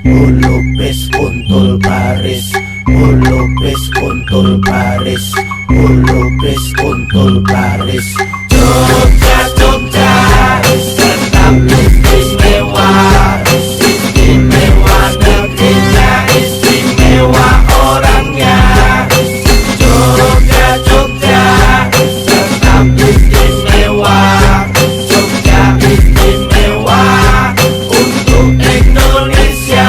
Ulupis untul baris, ulupis untul baris, ulupis untul baris. Jogja, Jogja, tetap istimewa, istimewa negerinya, istimewa orangnya. Jogja, Jogja, tetap istimewa, Jogja istimewa untuk Indonesia.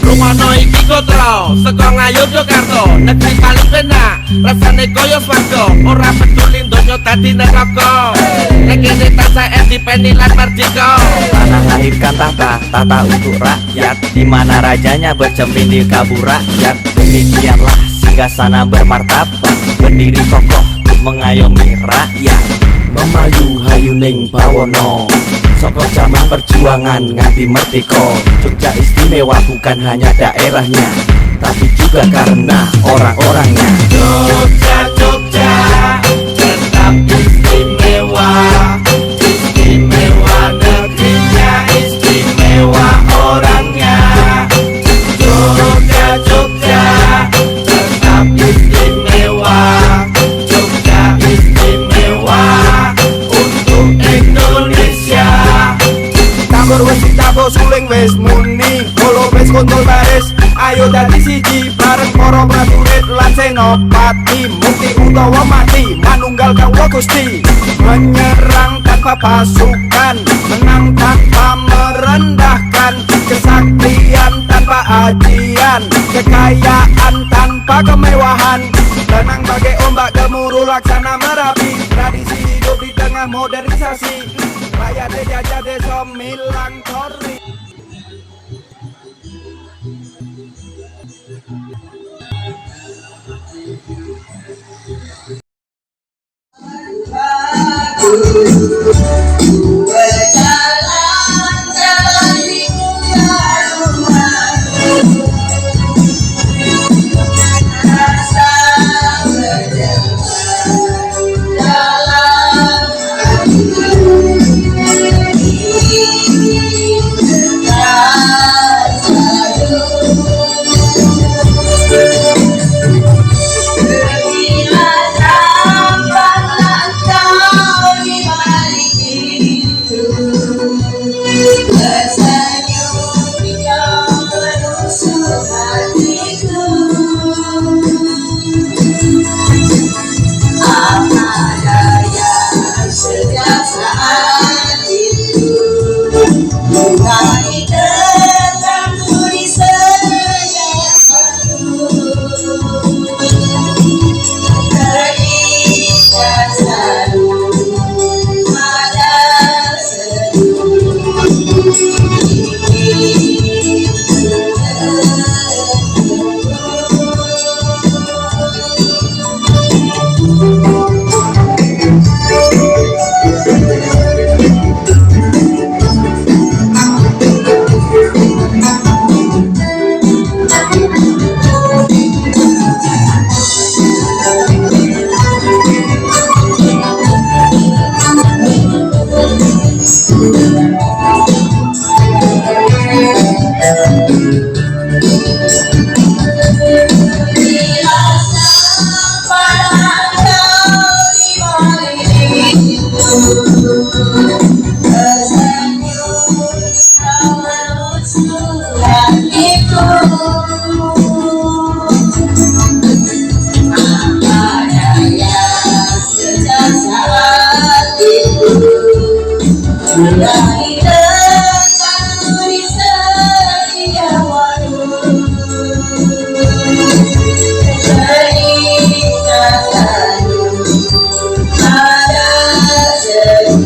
Rumono iki kotro, saka Ngayogyakarta, negeri paling penak, rasane koyo swarga, ora peduli donya dadi neraka. Nek kene tansah dipeni lan merdeka. Tanah lahirkan tata untuk rakyat, di mana rajanya bercermin di kabur rakyat. Demikianlah singgasana bermartabat, berdiri kokoh untuk mengayomi rakyat. Memayu hayuning bawono, saka zaman perjuangan nganti merdeka. Jogja istimewa bukan hanya daerahnya, tapi juga karena orang-orangnya. Jogja, Jogja, tetap istimewa, istimewa negerinya, istimewa orangnya. Jogja, Jogja, tetap istimewa, Jogja istimewa untuk Indonesia. Tabur wis ditabur suling wis muni, kolo wis kontul baris, ayo dadi siji bareng para prajurit lan senopati. Mukti utawa mati manunggal kawa Gusti, menyerang tanpa pasukan, menang tanpa merendahkan, kesaktian tanpa ajian, kekayaan tanpa kemewahan, tenang bagai ombak gemuruh laksana Merapi. Tradisi hidup di tengah modernisasi, rakyat dijajah desa milang tori. Berjalan-jalan di muka rumah, rasa berjalan dalam hati. Bila tampaklah kau di balik itu, tersenyum kau menusuk hatiku. Apa daya sejak saat itu, mulai tertanam di setiap waktu, terikat selalu pada senyum. Bila sampailah kau di balik itu, tersenyum kau menusuk hatiku. Apa daya sejak saat itu, mulai tertanam di setiap waktu, terikat selalu pada senyum.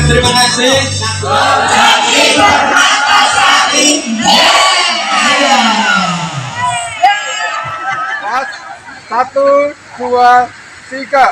terima kasih. Satu, dua, tiga.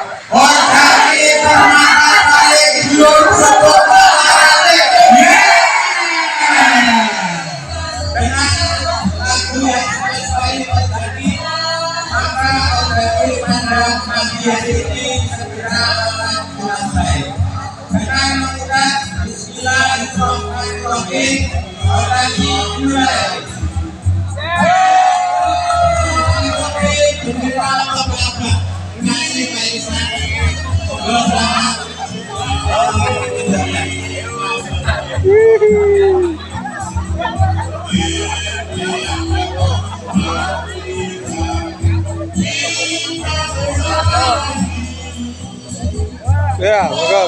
Ya, moga.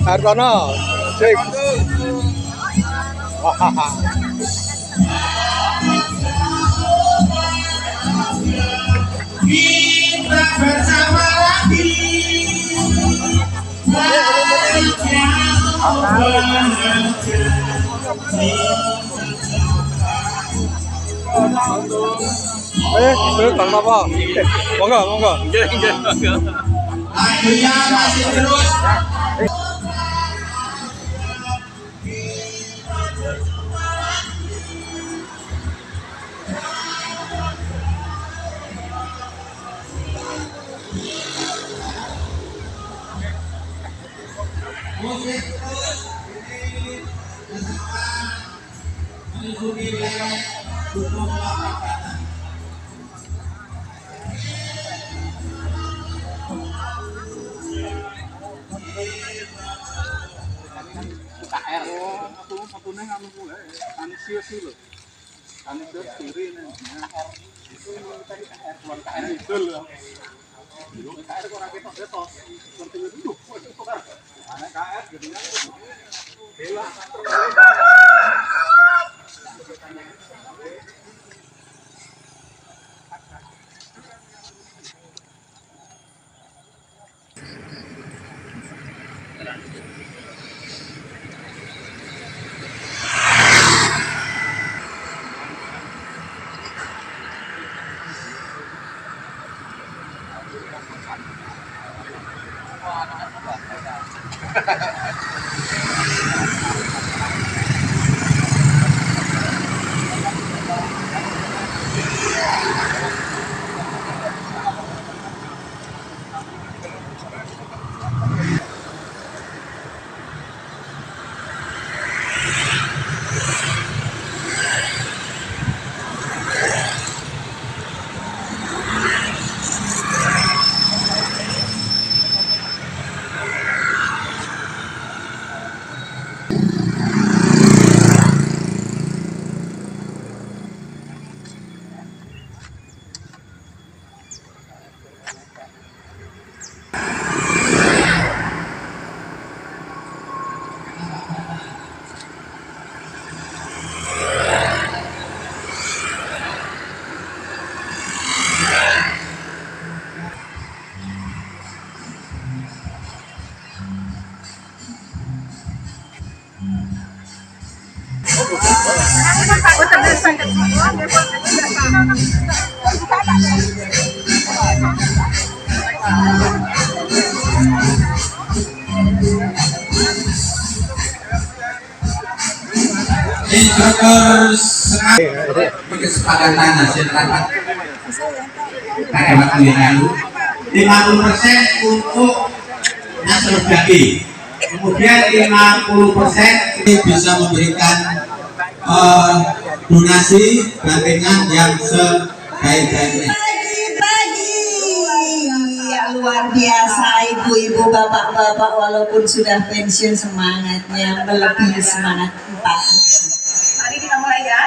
Hartono, cek. Kita bersama lagi. Bang apa? Monggo. Lagunya masih terus. Musik terus ini bersama mengikuti lewat hukum lapangan. Instruktur kesepakatan hasil rapat pada waktu yang lalu 50% untuk nasabah daging, kemudian 50% bisa memberikan donasi bantuan yang sebaik-baiknya. Luar biasa ibu-ibu, bapak-bapak, walaupun sudah pensiun semangatnya melebihi semangat empat. Mari kita mulai ya.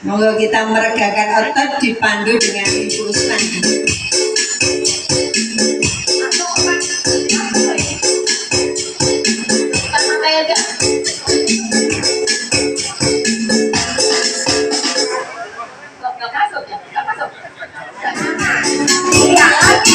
Moga kita meregakan otot dipandu dengan Ibu Usman. Iya, lagi.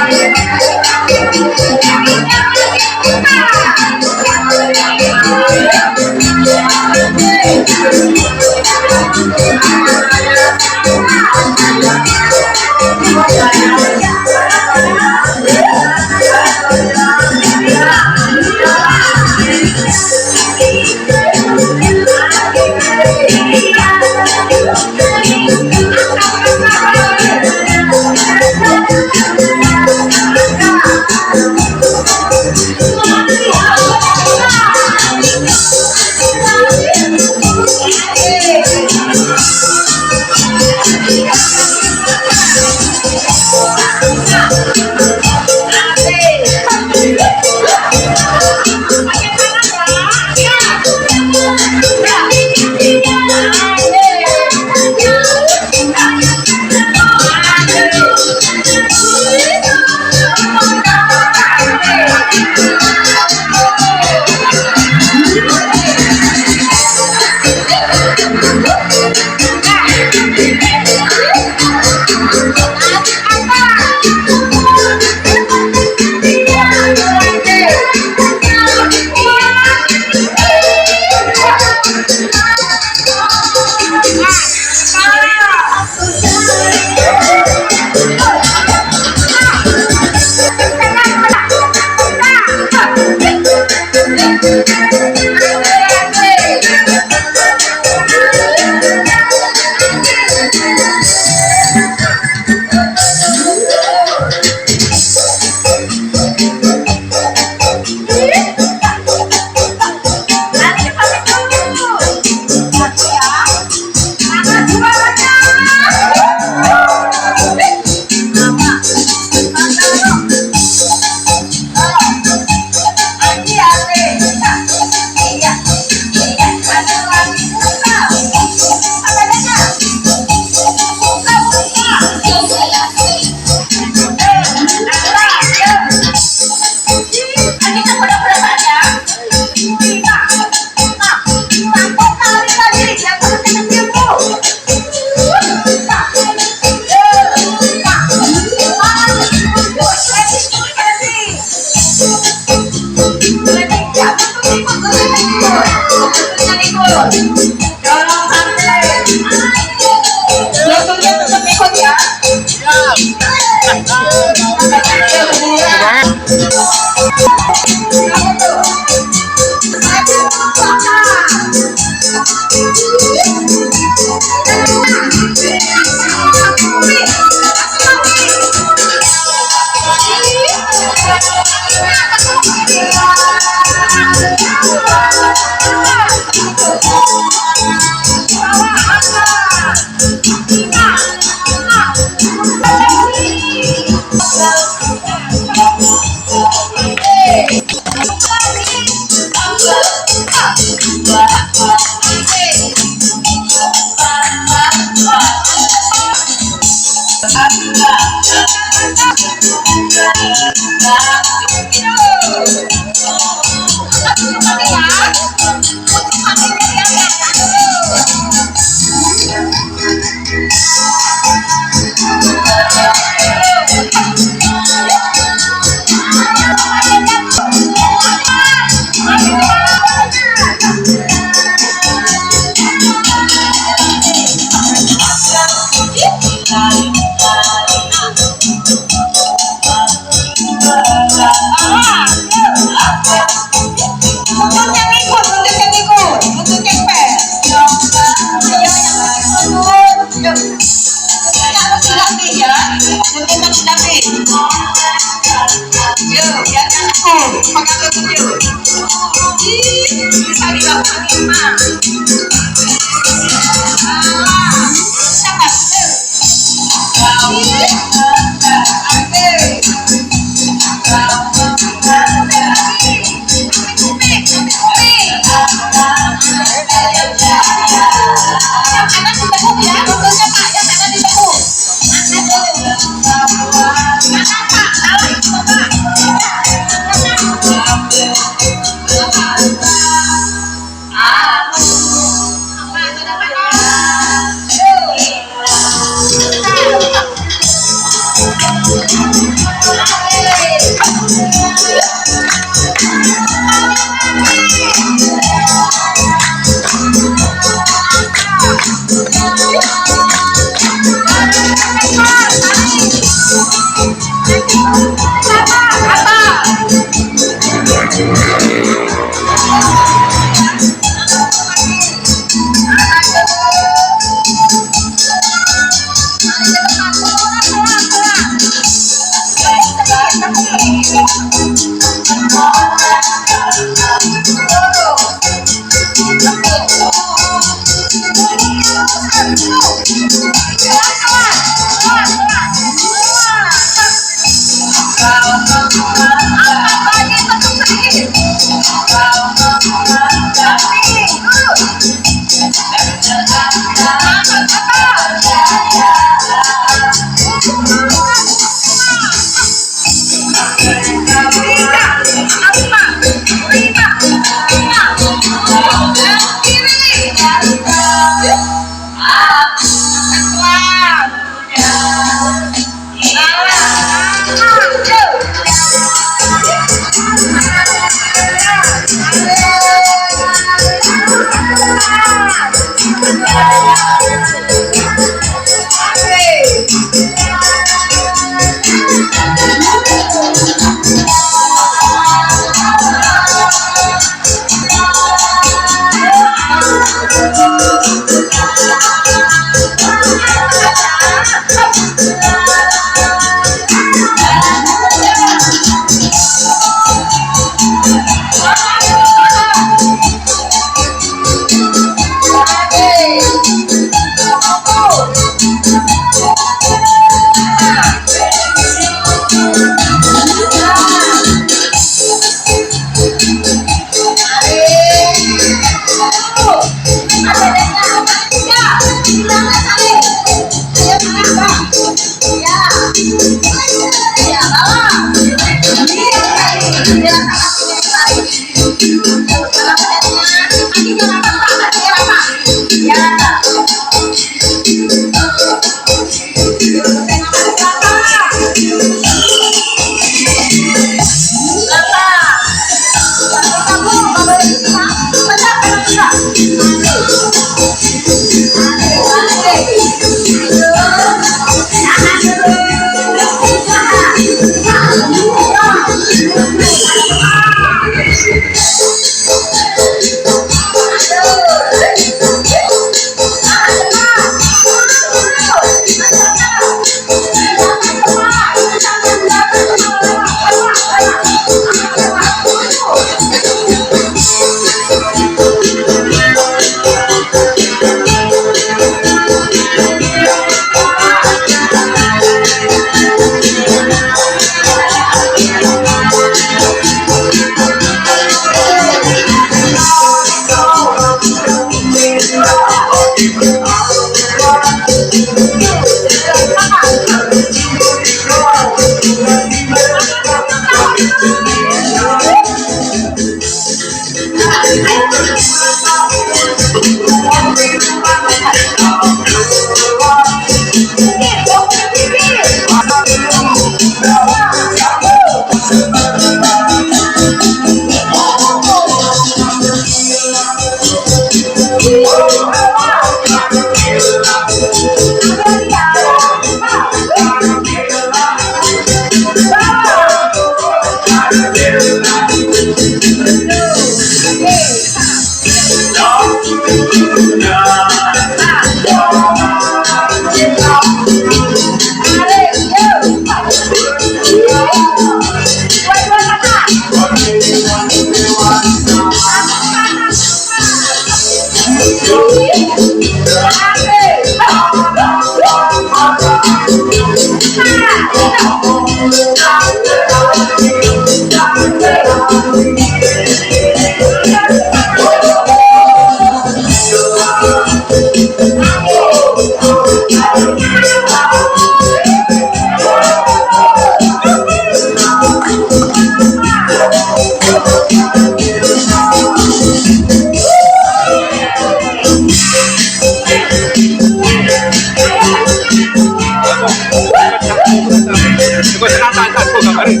Ikut senam tak aku gambarin.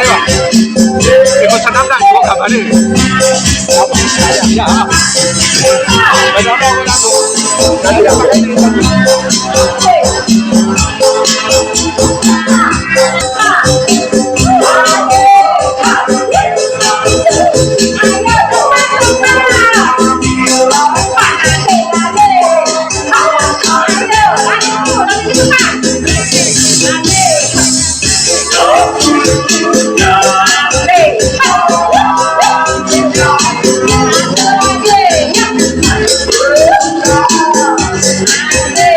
Ayo. Ikut senam tak aku gambarin. Apa? Ya. Benar aku. Tadi apa ini? Hey!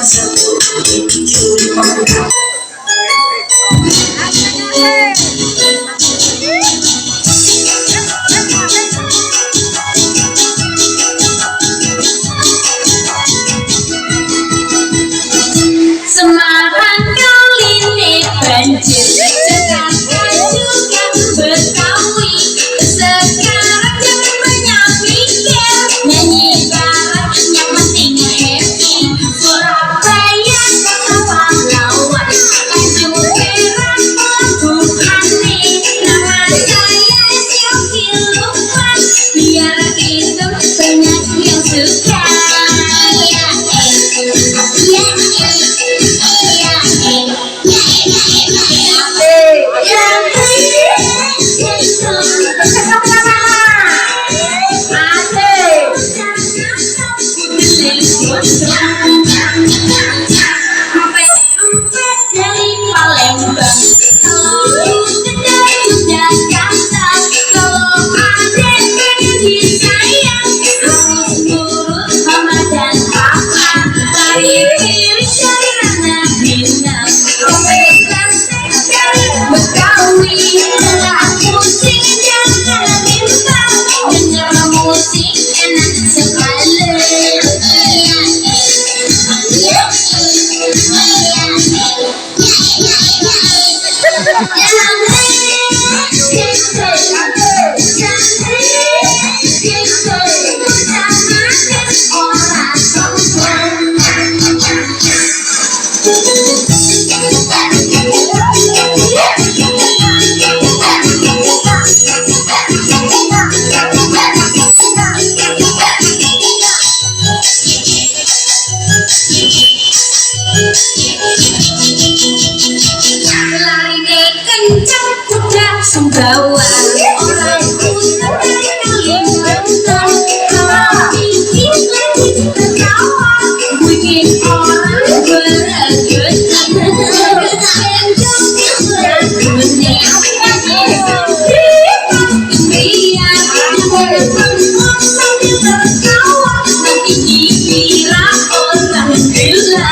Semarang kali ini banjir, Jakarta juga Betawi. Sekarang jangan banyak mikir, nyanyi bareng yang penting happy. Surabaya kota pahlawan, Tanjung Perak bukan nih. Nama saya Syoki Lukman, biar itu banyak yang suka. Dari Palembang, kalau dari Jakarta, kalau ada yang disayang, harus nurut mama dan papa. Dari kiri cari anak bintang, sampai lantai cari Betawi. Dengar musik jangan bimbang, dengar musik enak sekali. Lari kencang kuda Sumbawa, orang putar dari Kalimantan. Kalau bikin lagi tertawa, bikin orang beregetan. Gendong dan dunia, biar dengar semua sambil tertawa. Nanti dikira orang gila.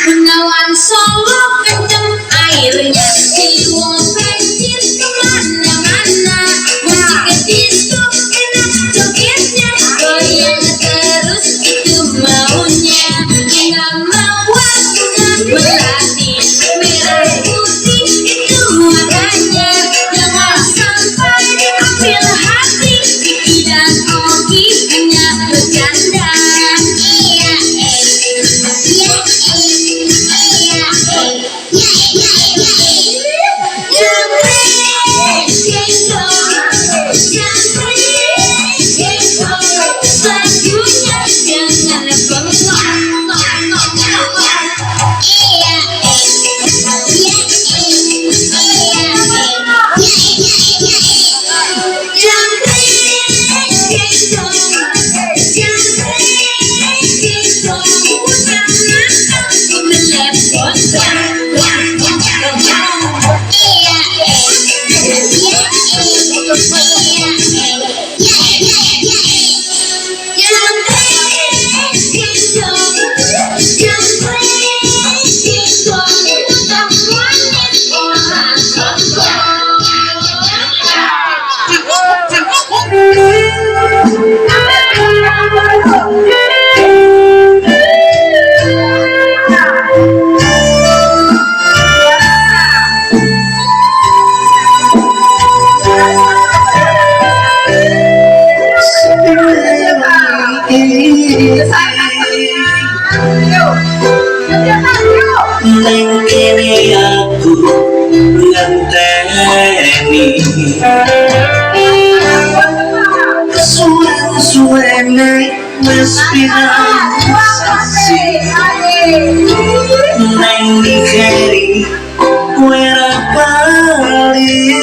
Bengawan Solo kenceng airnya, Ciliwung banjir kemana-mana. Musik disco enak jogetnya, goyang terus itu maunya. Enggak mau bunga melati, merah putih itu warnanya. Jangan sampai diambil hati, Kiki dan Ogi hanya bercanda. Neng kene aku ngenteni suwe-suwene wis pirang sasi neng dikeri kowe ra bali.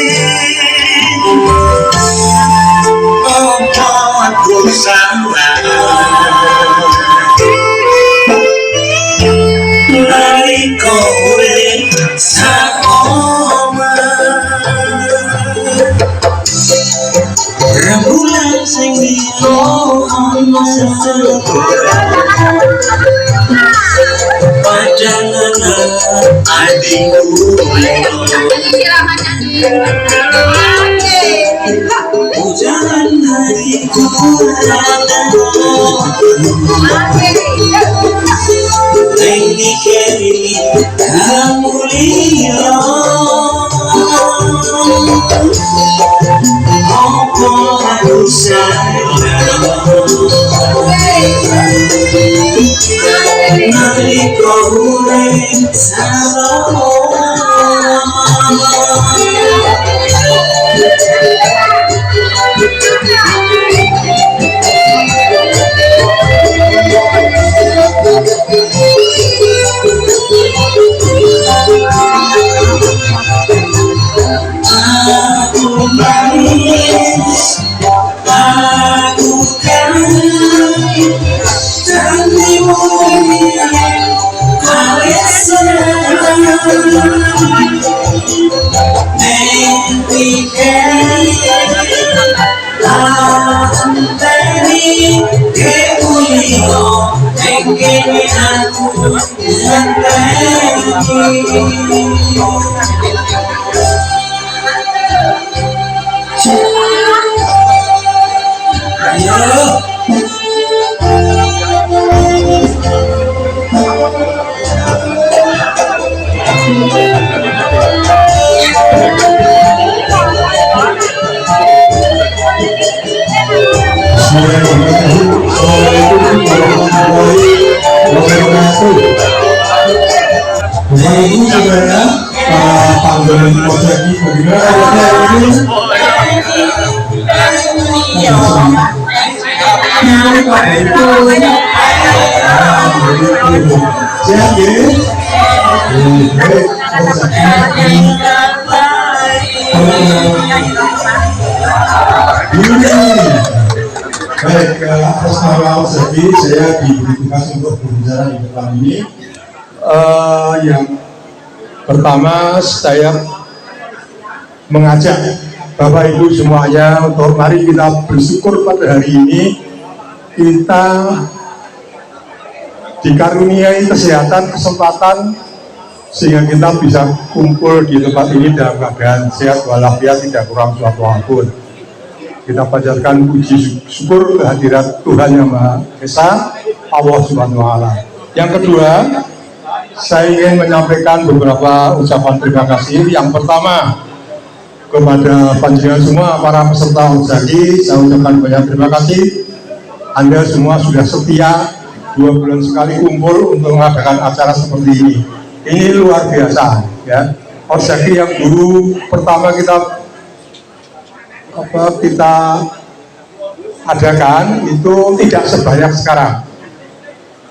Apa aku salah Pajangan adikku Pujangan hatiku Ini kiri kamu lihat Apa aku sayang Nari kau sama Aku manis, aku kangen Janjimu kau Ini sebenarnya panggilan prosesi bagaimana baik, atas nama Osaki saya diberi tugas untuk berbicara di depan ini. Yang pertama saya mengajak Bapak Ibu semuanya untuk mari kita bersyukur pada hari ini kita dikaruniai kesehatan, kesempatan sehingga kita bisa kumpul di tempat ini dalam keadaan sehat walafiat, tidak kurang suatu apapun. Kita panjatkan puji syukur kehadirat Tuhan Yang Maha Esa, Allah Subhanahu wa Ta'ala. Yang kedua, saya ingin menyampaikan beberapa ucapan terima kasih. Yang pertama, kepada panjenengan semua para peserta Osaki, saya ucapkan banyak terima kasih. Anda semua sudah setia 2 bulan sekali kumpul untuk mengadakan acara seperti ini. Ini luar biasa, ya. Osaki yang dulu pertama kita adakan itu tidak sebanyak sekarang.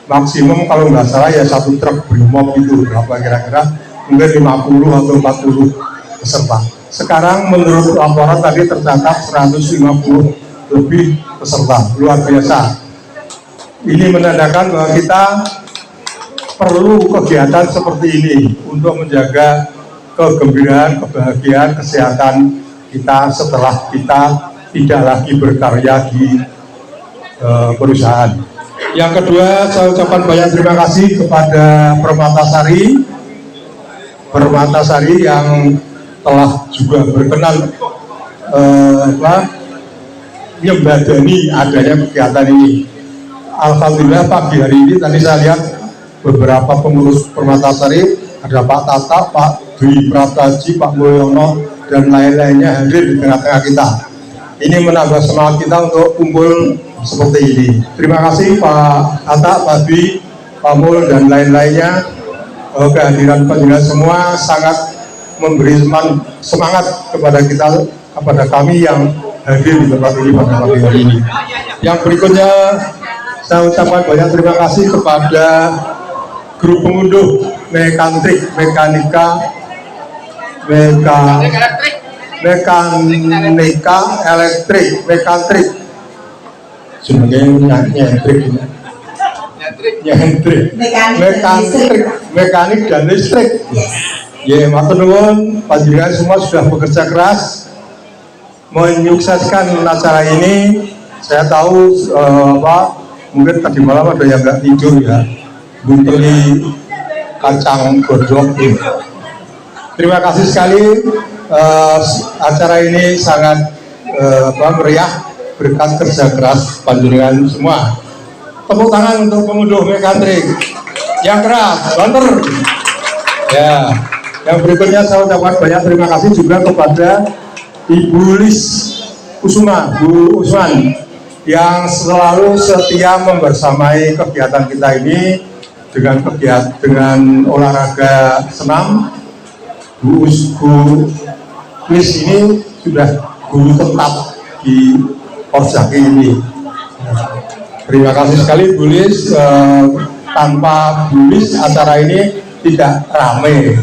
Maksimum kalau nggak salah ya 1 truk brimob itu berapa kira-kira, mungkin 50 atau 40 peserta. Sekarang menurut laporan tadi tercatat 150 lebih peserta, luar biasa. Ini menandakan bahwa kita perlu kegiatan seperti ini untuk menjaga kegembiraan, kebahagiaan, kesehatan kita setelah kita tidak lagi berkarya di perusahaan. Yang kedua, saya ucapkan banyak terima kasih kepada Permatasari yang telah juga berkenan menyembadani adanya kegiatan ini. Alhamdulillah pagi hari ini tadi saya lihat beberapa pengurus Permatasari, ada Pak Tata, Pak Dwi Prataji, Pak Mulyono, dan lain-lainnya hadir di tengah-tengah kita. Ini menambah semangat kita untuk kumpul seperti ini. Terima kasih Pak Tata, Pak Dwi, Pak Mul, dan lain-lainnya. Kehadiran panjenengan semua sangat memberi semangat kepada kita, kepada kami yang hadir di tempat ini pada pagi hari ini. Yang berikutnya, saya ucapkan banyak terima kasih kepada grup pengunduh mekanika elektrik sebagai mekanik dan listrik. Ya, matur nuwun, panjenengan semua sudah bekerja keras menyukseskan acara ini. Saya tahu mungkin tadi malam ada yang nggak tidur ya, beli kacang godok ini. Terima kasih sekali, acara ini sangat meriah berkat kerja keras panjenengan semua. Tepuk tangan untuk pengunduh Mekatrik yang keras, banter. Ya, yang berikutnya saya ucapkan banyak terima kasih juga kepada Ibu Lis Kusuma, Bu Usman, yang selalu setia membersamai kegiatan kita ini dengan olahraga senam. Bu Lis ini sudah guru tetap di Orzaki ini. Terima kasih sekali Bu Lis, tanpa Bu Lis acara ini tidak ramai.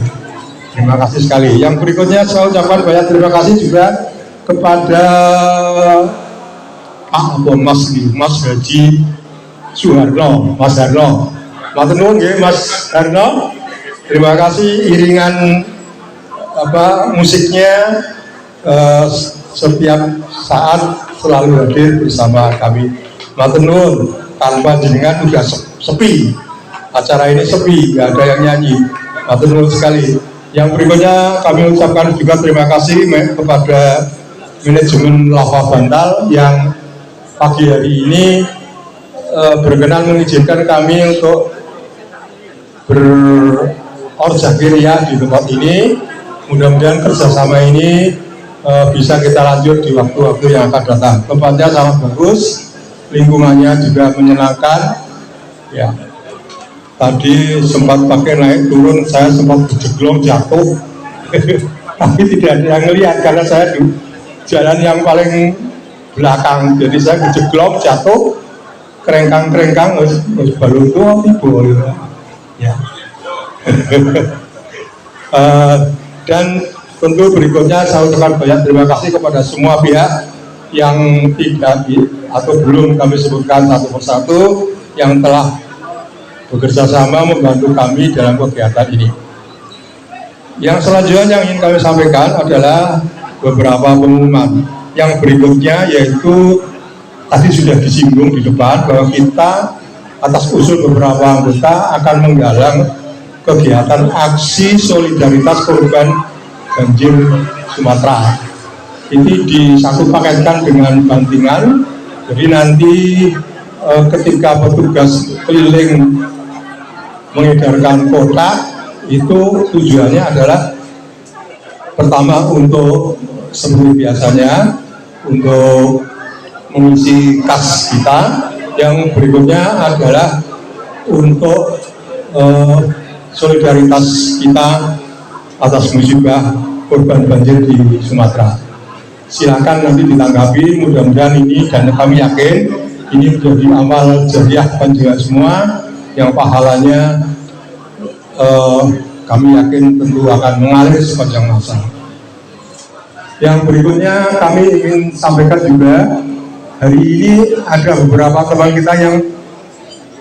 Terima kasih sekali. Yang berikutnya saya ucapkan banyak terima kasih juga kepada Mas Haji Suharno, Mas Harno. Matur nuwun nggih Mas Harno. Terima kasih iringan musiknya setiap saat selalu hadir bersama kami. Matur nuwun, tanpa jenengan sudah sepi. Acara ini sepi, nggak ada yang nyanyi. Matur nuwun sekali. Yang berikutnya kami ucapkan juga terima kasih kepada manajemen Lava Bantal yang pagi hari ini berkenan mengizinkan kami untuk berorzaki ria di tempat ini. Mudah-mudahan kerjasama ini bisa kita lanjut di waktu-waktu yang akan datang. Tempatnya sangat bagus, lingkungannya juga menyenangkan. Ya, tadi sempat pakai naik turun, saya sempat berjeglong jatuh, tapi tidak ada yang melihat karena saya di jalan yang paling belakang. Jadi saya berjeglong jatuh, kerengkang balon itu tiba. Ya. Dan tentu berikutnya saya ucapkan banyak terima kasih kepada semua pihak yang tidak atau belum kami sebutkan satu persatu yang telah bekerja sama membantu kami dalam kegiatan ini. Yang selanjutnya yang ingin kami sampaikan adalah beberapa pengumuman. Yang berikutnya yaitu tadi sudah disinggung di depan bahwa kita atas usul beberapa anggota akan menggalang kegiatan aksi solidaritas korban banjir Sumatera. Ini disatu paketkan dengan bantingan. Jadi nanti ketika petugas keliling mengedarkan kotak itu tujuannya adalah pertama untuk seperti biasanya untuk mengisi kas kita, yang berikutnya adalah untuk solidaritas kita atas musibah korban banjir di Sumatera. Silakan nanti ditanggapi, mudah-mudahan ini dan kami yakin ini menjadi amal jariah panjenengan semua yang pahalanya kami yakin tentu akan mengalir sepanjang masa. Yang berikutnya kami ingin sampaikan juga, hari ini ada beberapa teman kita yang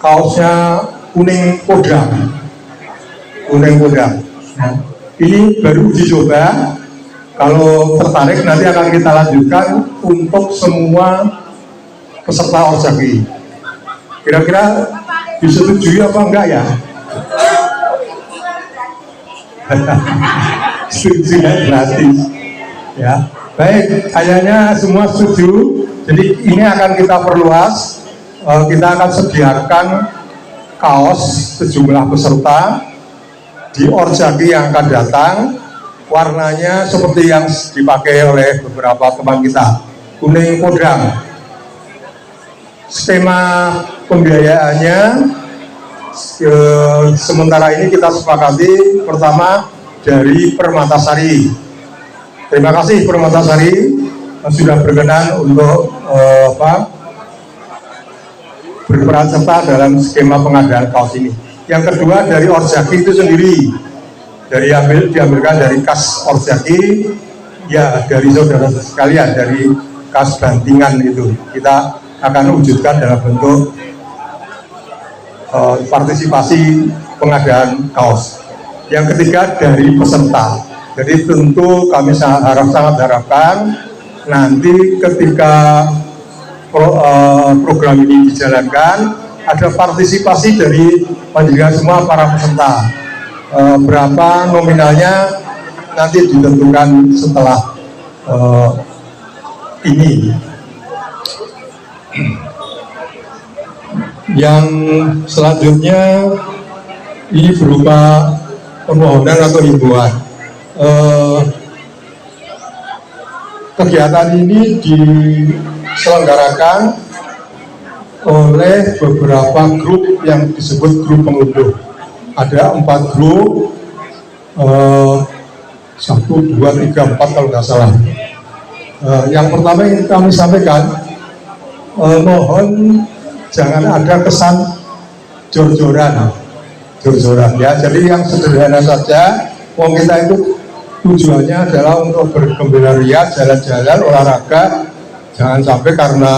kaosnya kuning kodam. Nah, ini baru uji coba. Kalau tertarik nanti akan kita lanjutkan untuk semua peserta Orzaki. Kira-kira disetujui apa enggak ya? Setuju ya, gratis. Ya, baik, kayaknya semua setuju. Jadi ini akan kita perluas. Kita akan sediakan kaos sejumlah peserta di Orzaki yang akan datang. Warnanya seperti yang dipakai oleh beberapa teman kita, kuning kodam. Skema pembiayaannya sementara ini kita sepakati pertama dari Permatasari. Terima kasih Permatasari sudah berkenan untuk berperan serta dalam skema pengadaan kaos ini. Yang kedua dari Orzaki itu sendiri, diambilkan dari kas Orzaki, ya dari saudara sekalian, dari kas bantingan itu kita akan wujudkan dalam bentuk partisipasi pengadaan kaos. Yang ketiga dari peserta. Jadi tentu kami sangat harapkan nanti ketika program ini dijalankan, ada partisipasi dari panjenengan semua para peserta. Berapa nominalnya nanti ditentukan setelah ini. Yang selanjutnya ini berupa permohonan atau himbauan. Kegiatan ini diselenggarakan oleh beberapa grup yang disebut grup pengunduh. Ada 4 grup, 1, 2, 3, 4 kalau nggak salah. Yang pertama yang kami sampaikan, mohon jangan ada kesan jor-joran ya. Jadi yang sederhana saja. Wong kita itu tujuannya adalah untuk bergembira ria, jalan-jalan, olahraga. Jangan sampai karena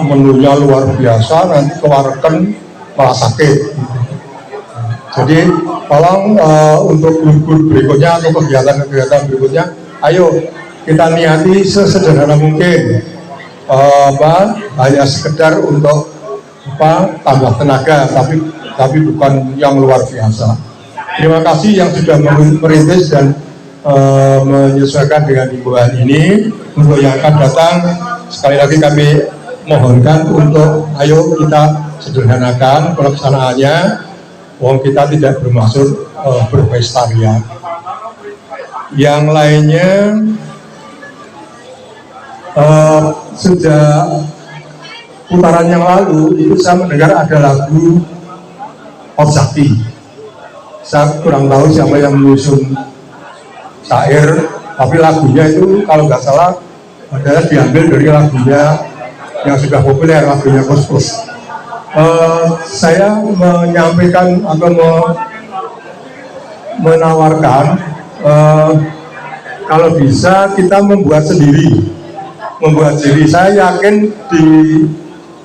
menunya luar biasa nanti keluarkan malah sakit. Jadi tolong untuk grup berikutnya atau kegiatan-kegiatan berikutnya, ayo kita niati sesederhana mungkin, hanya sekedar untuk tambah tenaga, tapi bukan yang luar biasa. Terima kasih yang sudah merintis dan menyesuaikan dengan himbauan ini. Untuk yang akan datang, sekali lagi kami mohonkan untuk ayo kita sederhanakan pelaksanaannya. Wong kita tidak bermaksud berpesta ria. Yang lainnya, sejak putaran yang lalu itu saya mendengar ada lagu Orzaki. Saya kurang tahu siapa yang menyusun syair, tapi lagunya itu kalau nggak salah adalah diambil dari lagunya yang sudah populer, lagunya Kus-Kus. Saya menyampaikan atau menawarkan kalau bisa kita membuat sendiri. Saya yakin di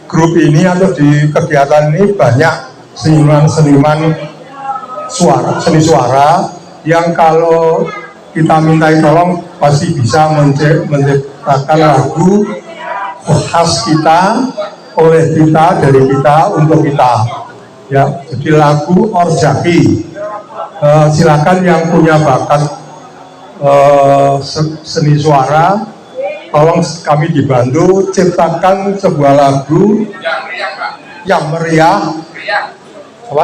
grup ini atau di kegiatan ini banyak seniman-seniman seni suara yang kalau kita mintai tolong pasti bisa menciptakan lagu khas kita, oleh kita, dari kita, untuk kita ya. Jadi lagu Orzaki, silakan yang punya bakat seni suara, tolong kami dibantu ciptakan sebuah lagu yang meriah, apa?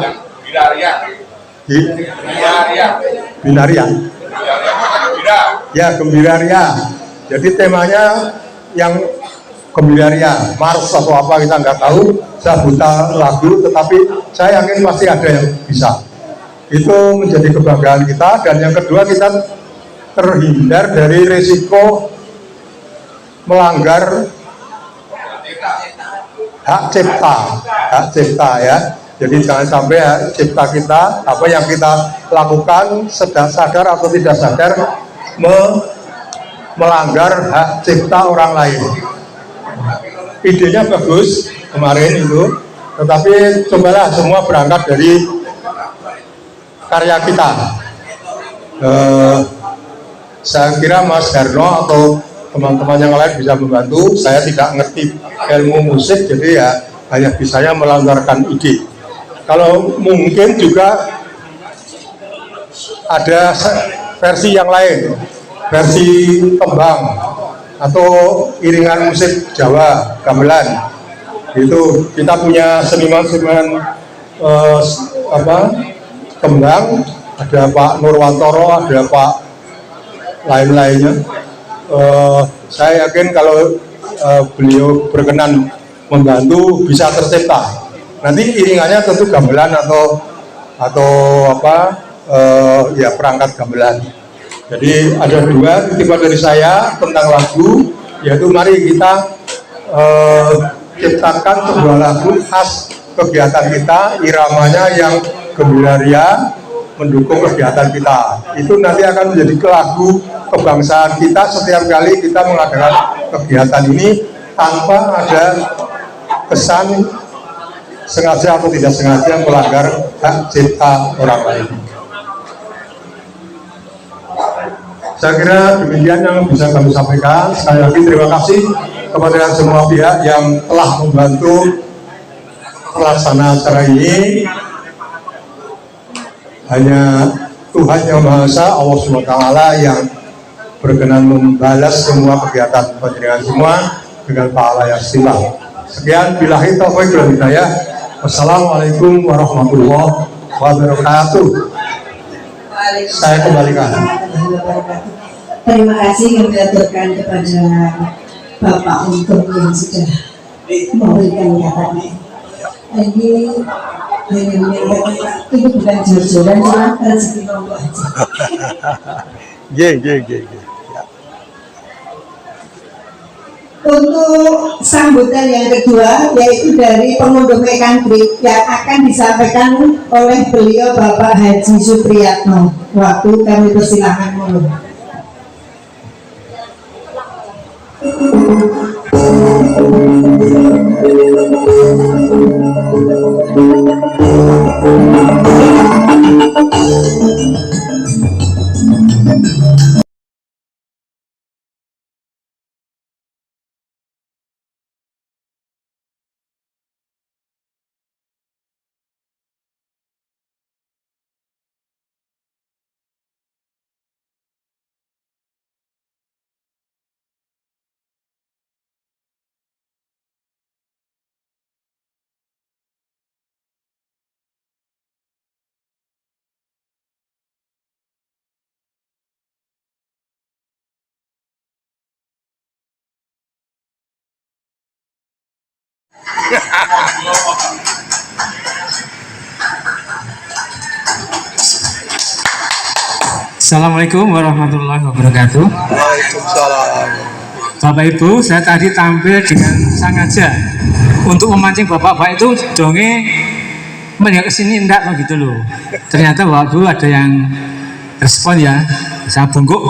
Binaria. Ya, gembira ria. Jadi temanya yang gembira ria, Mars atau apa kita nggak tahu. Saya buta lagu, tetapi saya yakin pasti ada yang bisa. Itu menjadi kebanggaan kita. Dan yang kedua, kita terhindar dari risiko melanggar hak cipta ya. Jadi jangan sampai hak cipta kita, apa yang kita lakukan sadar atau tidak sadar melanggar hak cipta orang lain. Idenya bagus kemarin itu, tetapi cobalah semua berangkat dari karya kita. Saya kira Mas Darno atau teman-teman yang lain bisa membantu. Saya tidak ngerti ilmu musik, jadi ya hanya bisanya melontarkan ide. Kalau mungkin juga ada versi yang lain, versi tembang atau iringan musik Jawa, gamelan. Itu kita punya seniman-seniman tembang, ada Pak Nurwantoro, ada Pak lain-lainnya. Saya yakin kalau beliau berkenan membantu bisa tercipta. Nanti iringannya tentu gamelan atau ya perangkat gamelan. Jadi ada dua titipan dari saya tentang lagu, yaitu mari kita ciptakan sebuah lagu khas kegiatan kita, iramanya yang gembira ria, mendukung kegiatan kita. Itu nanti akan menjadi lagu kebangsaan kita setiap kali kita mengadakan kegiatan ini, tanpa ada kesan sengaja atau tidak sengaja melanggar hak cipta orang lain. Saya kira demikian yang bisa kami sampaikan. Sekali lagi terima kasih kepada semua pihak yang telah membantu pelaksanaan acara ini. Hanya Tuhan Yang Maha Esa, Allah SWT yang berkenan membalas semua kegiatan panjenengan semua dengan pahala yang istimewa. Sekian, billahi taufiq wal hidayah. Wassalamualaikum warahmatullahi wabarakatuh. Saya kembalikan. Terima kasih kami aturkan kepada Bapak untuk yang sudah memberikan katanya. Ini hanya menyampaikan ini bukan jor-joran, cuma rezeki Allah aja. Untuk sambutan yang kedua yaitu dari pengunduh Mekandrik yang akan disampaikan oleh beliau Bapak Haji Supriyatno. Waktu kami persilahkan mulai. Assalamualaikum warahmatullahi wabarakatuh. Waalaikumsalam. Bapak Ibu, saya tadi tampil dengan sengaja untuk memancing bapak-bapak itu donge melihat ke sini enggak kok gitu loh. Ternyata Bapak Ibu ada yang respon ya. Saya bengkok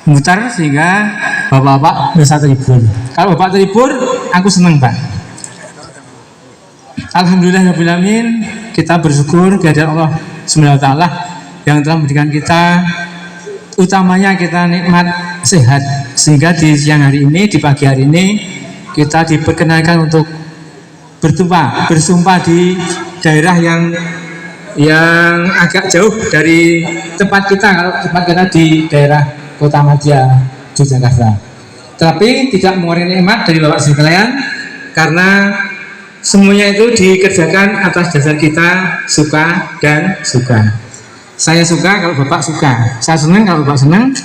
mutar sehingga bapak-bapak bisa terhibur. Kalau bapak terhibur, aku senang Pak. Alhamdulillahirrahmanirrahim, kita bersyukur kehadiran Allah SWT yang telah memberikan kita, utamanya kita nikmat sehat, sehingga di siang hari ini, di pagi hari ini kita diperkenalkan untuk bersumpah di daerah yang agak jauh dari tempat kita. Kalau tempat kita di daerah Kota Madya, Yogyakarta, tapi tidak mengurangi nikmat dari Bapak sekalian, karena semuanya itu dikerjakan atas dasar kita suka dan suka. Saya suka kalau Bapak suka, saya senang kalau Bapak senang.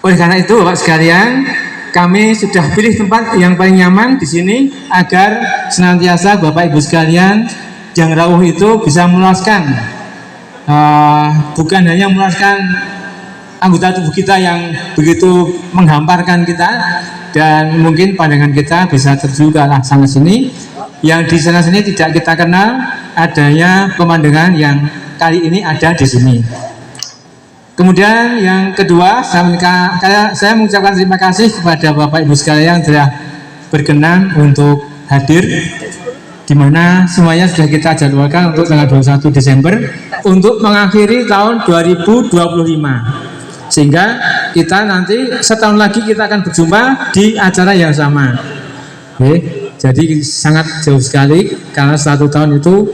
Oleh karena itu Bapak sekalian, kami sudah pilih tempat yang paling nyaman di sini agar senantiasa Bapak Ibu sekalian yang rawuh itu bisa meluaskan, bukan hanya meluaskan anggota tubuh kita yang begitu menghamparkan kita, dan mungkin pandangan kita bisa tertuju ke arah sana sini. Yang di sana sini tidak kita kenal adanya pemandangan yang kali ini ada di sini. Kemudian yang kedua, saya mengucapkan terima kasih kepada Bapak Ibu sekalian yang telah berkenan untuk hadir, di mana semuanya sudah kita jadwalkan untuk tanggal 21 Desember untuk mengakhiri tahun 2025, sehingga kita nanti setahun lagi kita akan berjumpa di acara yang sama. Oke. Jadi sangat jauh sekali, karena 1 tahun itu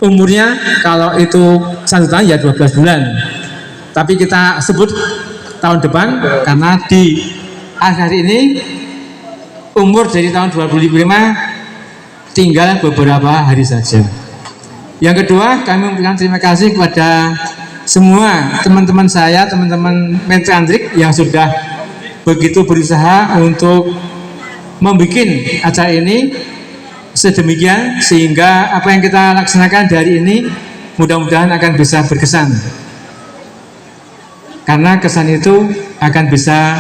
umurnya kalau itu 1 tahun ya 12 bulan. Tapi kita sebut tahun depan karena di akhir ini umur dari tahun 2025 tinggal beberapa hari saja. Yang kedua, kami memberikan terima kasih kepada semua teman-teman saya, teman-teman Mekandrik yang sudah begitu berusaha untuk membuat acara ini sedemikian sehingga apa yang kita laksanakan dari ini mudah-mudahan akan bisa berkesan, karena kesan itu akan bisa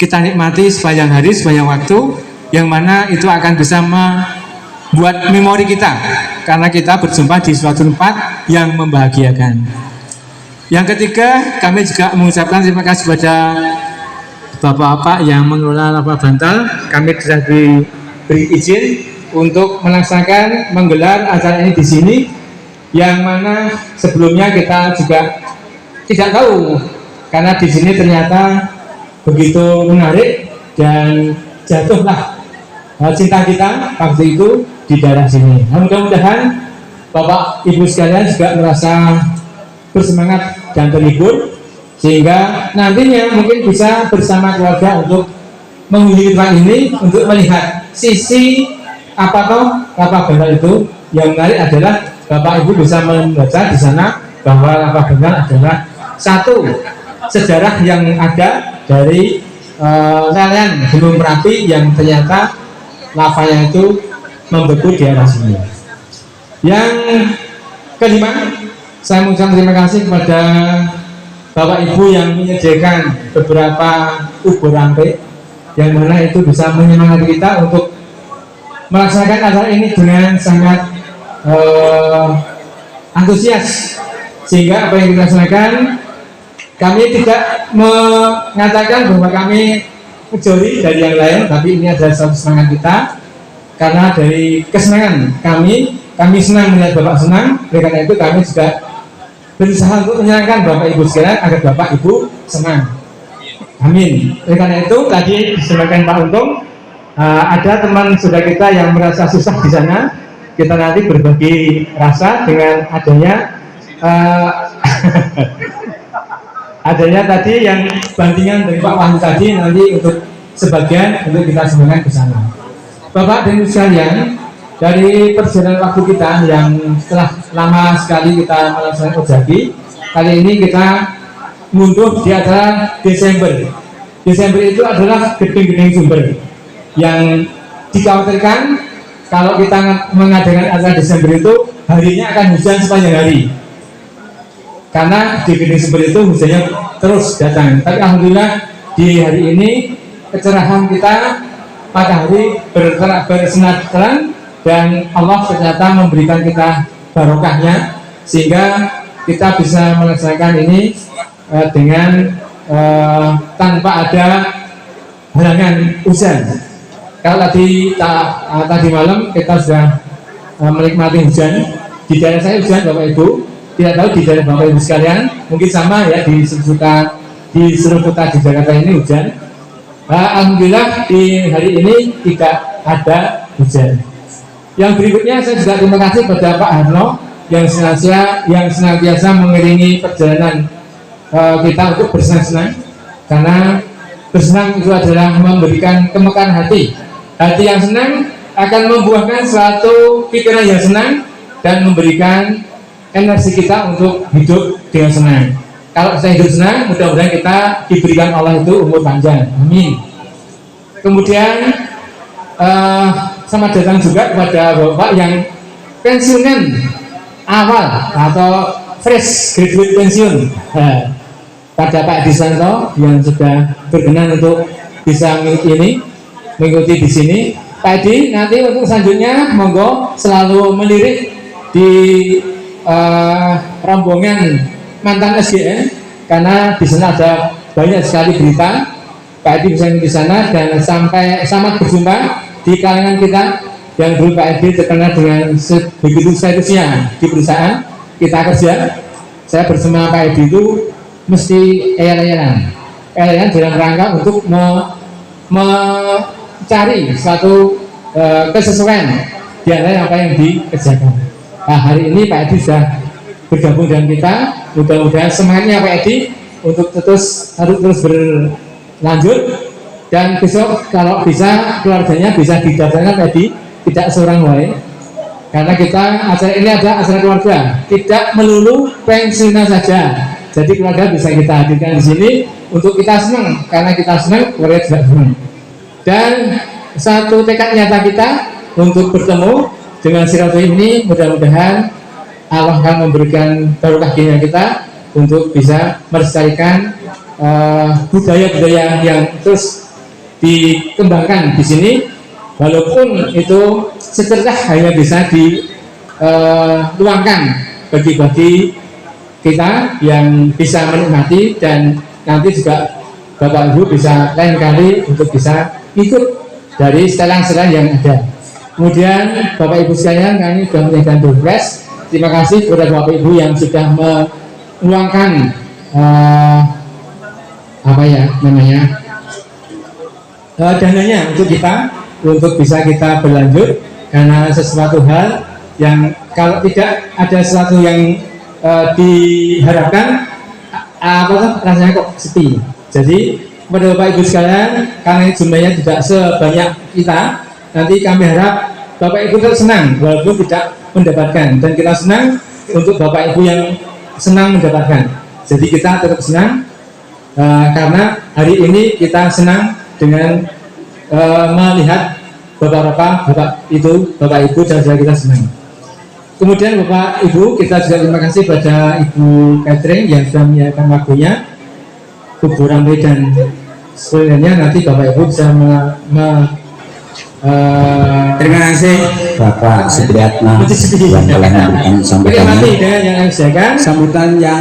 kita nikmati sepanjang hari, sepanjang waktu, yang mana itu akan bisa membuat memori kita karena kita berjumpa di suatu tempat yang membahagiakan. Yang ketiga, kami juga mengucapkan terima kasih kepada Bapak-bapak yang mengelola Lapak Bantal. Kami sudah diberi izin untuk melaksanakan menggelar acara ini di sini, yang mana sebelumnya kita juga tidak tahu, karena di sini ternyata begitu menarik dan jatuhlah cinta kita waktu itu di daerah sini. Mudah-mudahan Bapak Ibu sekalian juga merasa bersemangat dan terhibur, sehingga nantinya mungkin bisa bersama keluarga untuk mengunjungi tempat ini untuk melihat sisi apa Bendal itu. Yang menarik adalah Bapak Ibu bisa membaca di sana bahwa Lapa Bendal adalah satu sejarah yang ada dari lelehan Gunung Merapi yang ternyata lavanya itu membeku di arah sini. Yang kelima, saya mengucapkan terima kasih kepada Bapak Ibu yang menyediakan beberapa ubur angke yang mana itu bisa menyemangati kita untuk melaksanakan acara ini dengan sangat antusias, sehingga apa yang kita laksanakan, kami tidak mengatakan bahwa kami menjori dari yang lain, tapi ini adalah satu semangat kita, karena dari kesenangan kami senang melihat Bapak senang, oleh karena itu kami juga berusaha untuk menyenangkan Bapak Ibu sekalian agar Bapak Ibu senang. Amin. Oleh karena itu tadi disampaikan Pak Untung, ada teman saudara kita yang merasa susah di sana. Kita nanti berbagi rasa dengan adanya tadi yang bandingan dari Pak Wahyu tadi, nanti untuk sebagian untuk kita sumbangkan ke sana. Bapak dan Ibu sekalian, dari perjalanan waktu kita yang setelah lama sekali kita melaksanakan Ojaki, kali ini kita mundur di acara Desember. Desember itu adalah gedeng-gedeng sumber yang dikhawatirkan kalau kita mengadakan acara Desember itu harinya akan hujan sepanjang hari, karena di gedeng sumber itu hujannya terus datang. Tapi alhamdulillah di hari ini kecerahan kita matahari bersinar terang dan Allah ternyata memberikan kita barokahnya, sehingga kita bisa melaksanakan ini dengan tanpa ada halangan hujan. Kalau tadi malam kita sudah menikmati hujan. Di daerah saya hujan Bapak Ibu, tidak tahu di daerah Bapak Ibu sekalian, mungkin sama ya, di seluruh kota di Jakarta ini hujan. Alhamdulillah di hari ini tidak ada hujan. Yang berikutnya saya juga terima kasih kepada Pak Harno yang senantiasa mengiringi perjalanan kita untuk bersenang-senang, karena bersenang itu adalah memberikan kemekaran hati. Hati yang senang akan membuahkan suatu pikiran yang senang dan memberikan energi kita untuk hidup dengan senang. Kalau saya hidup senang, mudah-mudahan kita diberikan Allah itu umur panjang. Amin. Kemudian sama datang juga kepada Bapak yang pensiunan awal atau fresh graduate pensiun, pada Pak Disanto yang sudah berkenan untuk bisa mengikuti di sini. Pak Edi, nanti untuk selanjutnya monggo selalu melirik di rombongan mantan SGN, karena di sana ada banyak sekali berita. Pak Edi bisa di sana dan sampai sama berjumpa di kalangan kita yang dulu Pak Edi terkenal dengan begitu statusnya di perusahaan kita kerja. Saya bersama Pak Edi itu mesti eyal-eyalan dalam rangka untuk mencari suatu kesesuaian di antara apa yang dikerjakan. Nah, hari ini Pak Edi sudah bergabung dengan kita. Mudah-mudahan semangatnya Pak Edi untuk terus berlanjut, dan besok kalau bisa keluarganya bisa didaftarkan Pak Edi, tidak seorang lain, karena kita acara ini ada acara keluarga, tidak melulu pensiunan saja. Jadi keluarga bisa kita hadirkan di sini untuk kita senang, karena kita senang, keluarga juga senang. Dan satu tekad nyata kita untuk bertemu dengan silaturahmi ini, mudah-mudahan Allah akan memberikan barokah kita untuk bisa melestarikan budaya-budaya yang terus dikembangkan di sini, walaupun itu secercah hanya bisa diluangkan bagi kita yang bisa menikmati, dan nanti juga Bapak Ibu bisa lain kali untuk bisa ikut dari setelan-setelan yang ada. Kemudian Bapak Ibu sekalian, kami sudah menyediakan doorpress. Terima kasih kepada Bapak Ibu yang sudah meluangkan dananya untuk bisa kita berlanjut, karena sesuatu hal yang kalau tidak ada sesuatu yang diharapkan rasanya kok sepi. Jadi kepada Bapak Ibu sekalian, karena jumlahnya tidak sebanyak kita, nanti kami harap Bapak Ibu tetap senang walaupun tidak mendapatkan, dan kita senang untuk Bapak Ibu yang senang mendapatkan. Jadi kita tetap senang karena hari ini kita senang dengan melihat Bapak Ibu saudara kita senang. Kemudian Bapak Ibu, kita juga terima kasih pada Ibu Catherine yang sudah menyiapkan waktunya, bubur rampe dan sebenarnya nanti Bapak Ibu bisa terima kasih Bapak Supriyatno yang telah memberikan sambutan yang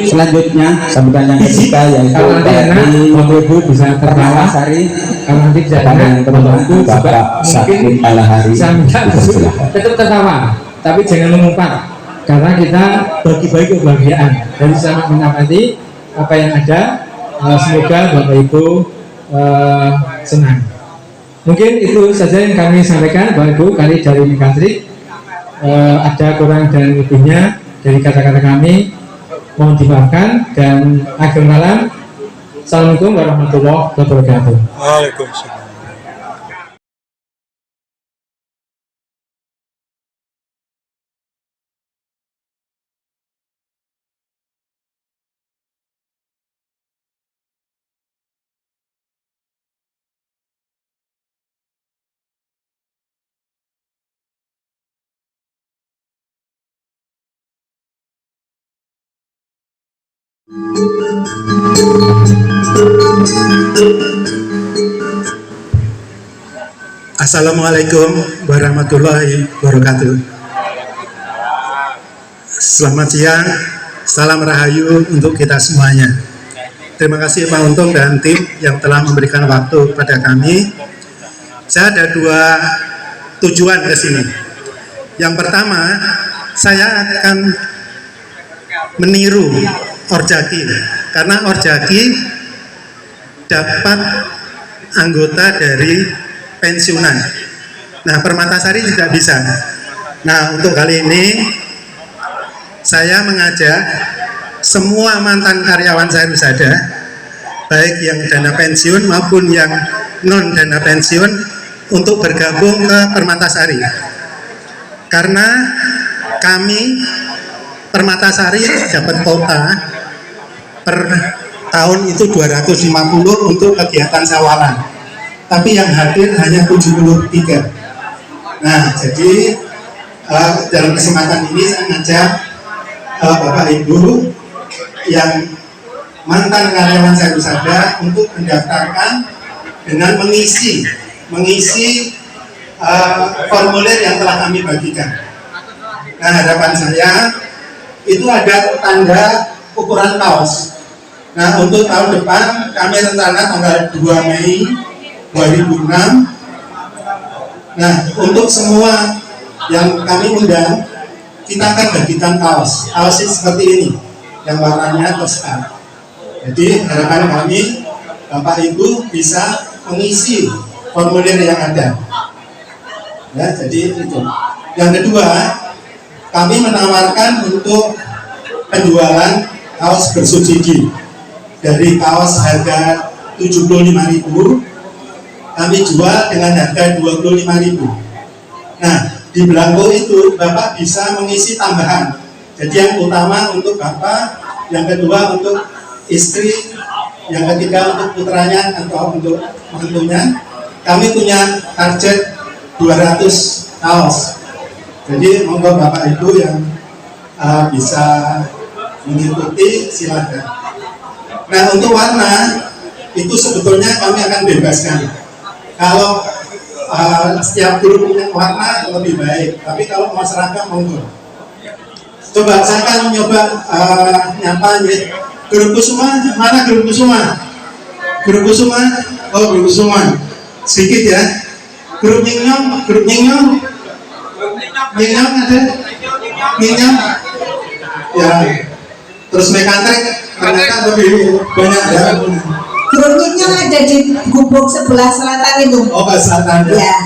selanjutnya, sambutan yang ketiga yaitu dari Bapak Ibu bisa tertawa kalau nanti teman-temanku juga mungkin tetap tertawa, tapi jangan mengumpat, karena kita bagi-bagi kebahagiaan dari sama menapati apa yang ada. Semoga Bapak Ibu senang. Mungkin itu saja yang kami sampaikan Bapak Ibu kali dari Mekatrik. Ada kurang dan lebihnya dari kata-kata kami mohon dimaafkan, dan akhir malam Assalamualaikum warahmatullahi wabarakatuh. Waalaikumsalam. Assalamualaikum warahmatullahi wabarakatuh. Selamat siang, salam rahayu untuk kita semuanya. Terima kasih Pak Untung dan tim yang telah memberikan waktu kepada kami. Saya ada dua tujuan ke sini. Yang pertama, saya akan meniru Orjaki, karena Orjaki dapat anggota dari pensiunan. Nah, Permatasari tidak bisa. Nah, untuk kali ini saya mengajak semua mantan karyawan saya Sarwisada, baik yang dana pensiun maupun yang non dana pensiun, untuk bergabung ke Permatasari. Karena kami Permatasari dapat kuota per tahun itu 250 untuk kegiatan sawalan, tapi yang hadir hanya 73. Nah, jadi dalam kesempatan ini saya ngajak Bapak Ibu yang mantan karyawan Sarwisada untuk mendaftarkan dengan mengisi formulir yang telah kami bagikan. Nah, harapan saya itu ada tanda ukuran kaos. Nah, untuk tahun depan kami rencana tanggal 2 Mei 2006. Nah, untuk semua yang kami undang, kita akan bagikan kaos. Kaos seperti ini, yang warnanya toska. Jadi harapan kami Bapak Ibu bisa mengisi formulir yang ada. Ya, jadi itu. Yang kedua, kami menawarkan untuk penjualan kaos bersubsidi. Dari kaos harga 75.000, kami jual dengan harga 25.000. Nah, di belangko itu Bapak bisa mengisi tambahan. Jadi yang utama untuk Bapak, yang kedua untuk istri, yang ketiga untuk putranya atau untuk menantunya. Kami punya target 200 kaos. Jadi monggo Bapak Ibu yang bisa mengikuti silakan. Nah, untuk warna itu sebetulnya kami akan bebaskan. Kalau setiap grup punya warna lebih baik, tapi kalau mau seragam monggo. Coba saya akan nyoba nyapa ya. Grup Kusuma, mana grup Kusuma? Grup Kusuma, oh grup Kusuma. Sedikit ya. Grup Nyingnyong ada? Nyingnyong? Ya. Terus Mekatrik ternyata lebih banyak ya. Grunyitnya ada di gubuk sebelah selatan itu. Oh, ke selatan ya. Ya.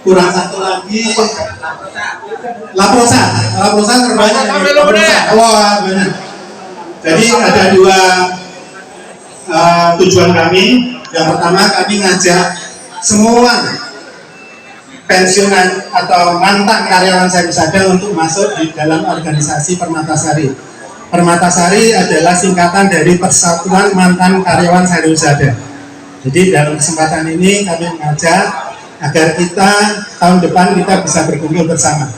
Kurang satu lagi. Laprosa terbanyak. Wah, benar. Jadi ada dua tujuan kami. Yang pertama, kami ngajak semua pensiunan atau mantan karyawan Sayur untuk masuk di dalam organisasi Permatasari. Permatasari adalah singkatan dari Persatuan Mantan Karyawan Sayur. Jadi dalam kesempatan ini kami mengajak agar kita tahun depan kita bisa berkumpul bersama.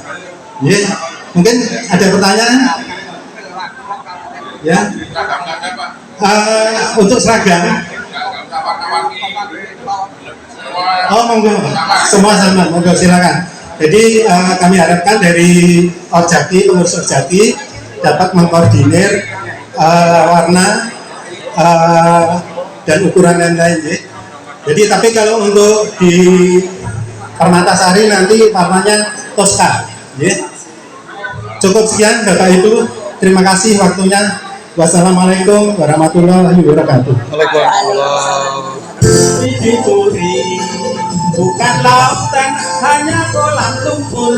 Ya, mungkin ada pertanyaan? Ya. Untuk seragam. Oh, monggo. Semua sama, monggo silakan. Jadi kami harapkan dari Orjati, pengurus Orjati dapat mengkoordinir warna dan ukuran lain-lain. Ya. Jadi tapi kalau untuk di Permatasari nanti warnanya Tosca. Ya. Cukup sekian Bapak Ibu. Terima kasih waktunya. Wassalamualaikum warahmatullahi wabarakatuh. Waalaikumsalam. Bukan lautan, hanya kolam lumpur.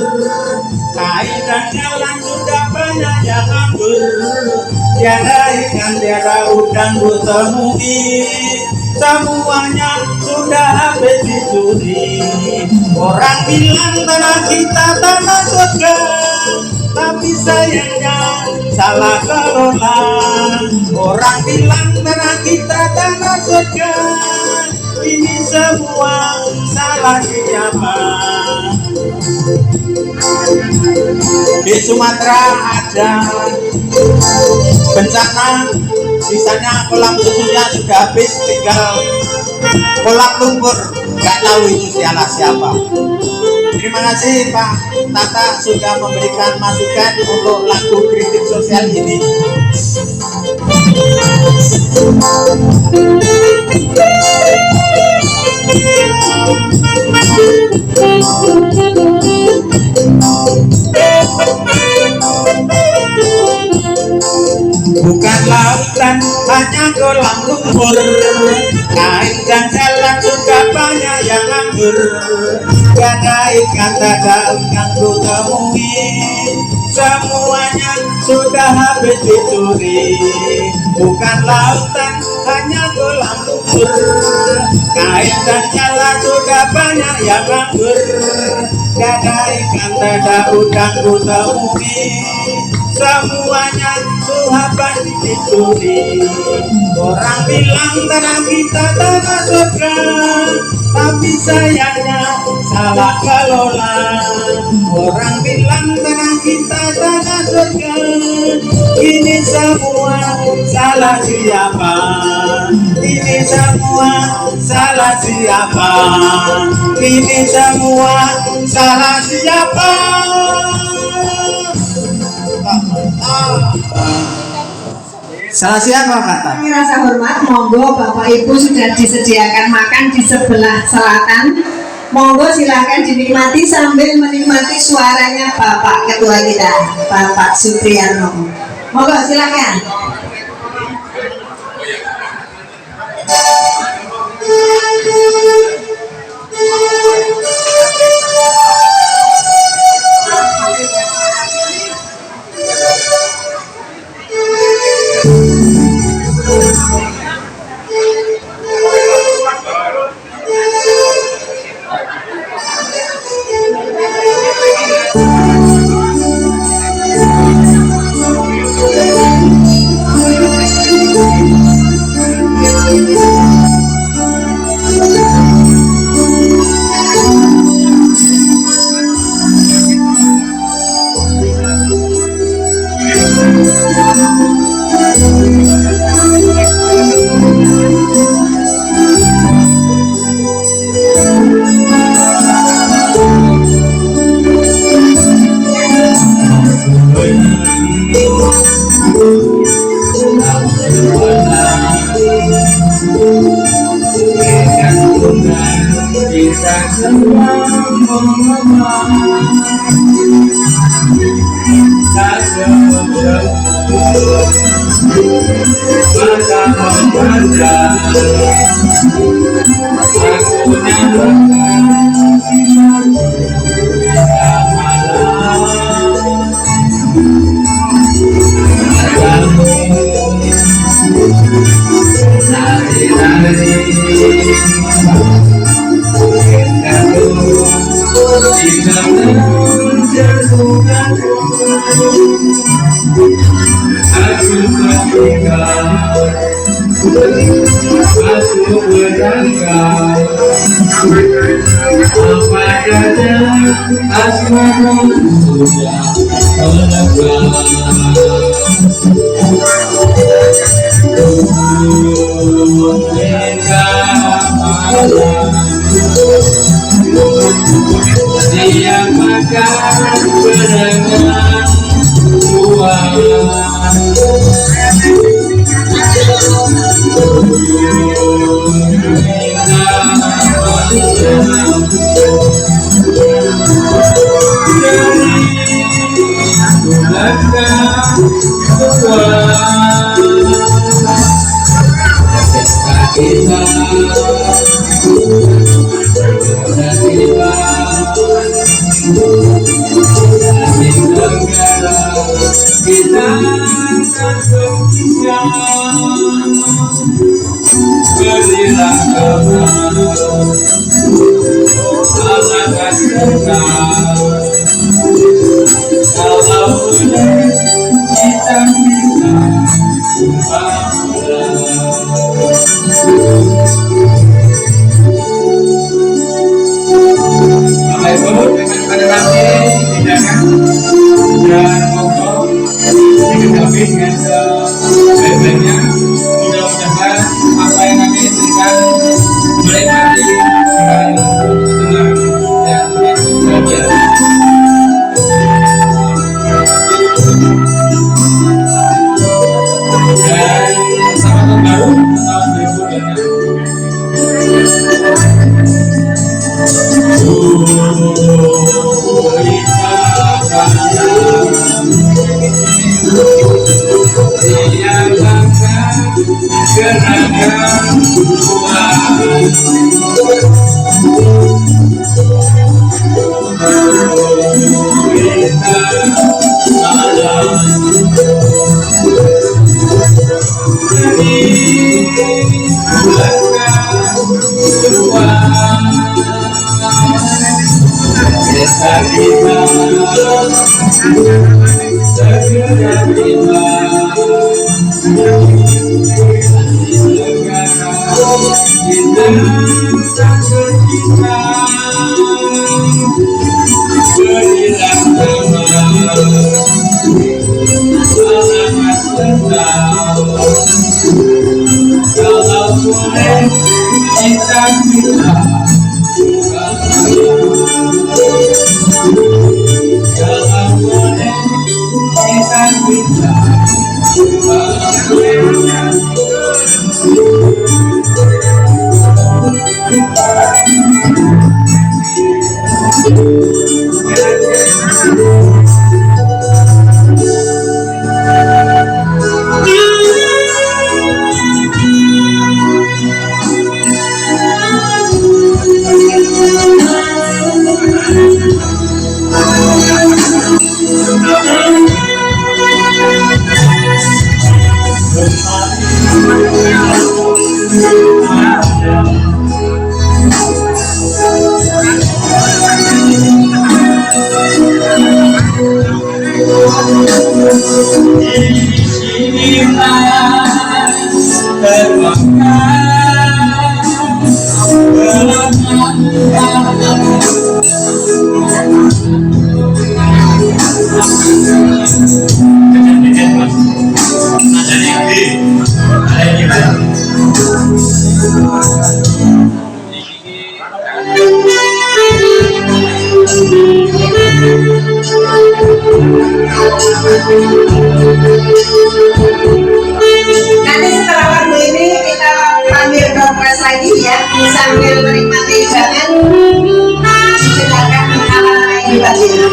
Kaitan jalan sudah banyak yang nganggur. Tiada ikan, tiada udang kutemui. Semuanya sudah habis dicuri. Orang bilang tanah kita tanah surga, tapi sayangnya salah kelola. Orang bilang tanah kita tanah surga, ini semua salah siapa? Di Sumatera ada bencana, sisanya kolam susunya sudah habis, tinggal kolam lumpur, nggak tahu itu siapa. Terima kasih Pak Tata sudah memberikan masukan untuk lagu kritik sosial ini. Bukan lautan, hanya kolam lumpur. Kain dan jalan sudah banyak yang nganggur. Tiada ikan, tiada udang kutemui. Semuanya sudah habis dicuri. Bukan lautan, hanya kolam lumpur. Kain dan jalan sudah banyak yang nganggur. Tiada ikan, tiada udang kutemui. Semuanya sudah pasti dicuri. Orang bilang tanah kita tanah surga, tapi sayangnya salah kelola. Orang bilang tanah kita tanah surga, ini semua salah siapa? Ini semua salah siapa? Ini semua salah siapa? Salah siapa kata? Kami rasa hormat, monggo Bapak Ibu sudah disediakan makan di sebelah selatan. Monggo silakan dinikmati sambil menikmati suaranya Bapak Ketua kita, Bapak Supriyatno. Monggo silakan. Kita semua Nanti setelah lagu ini kita panggil Dorpres lagi ya, sambil menikmati hidangan didengarkan apa-apa yang dibagikan.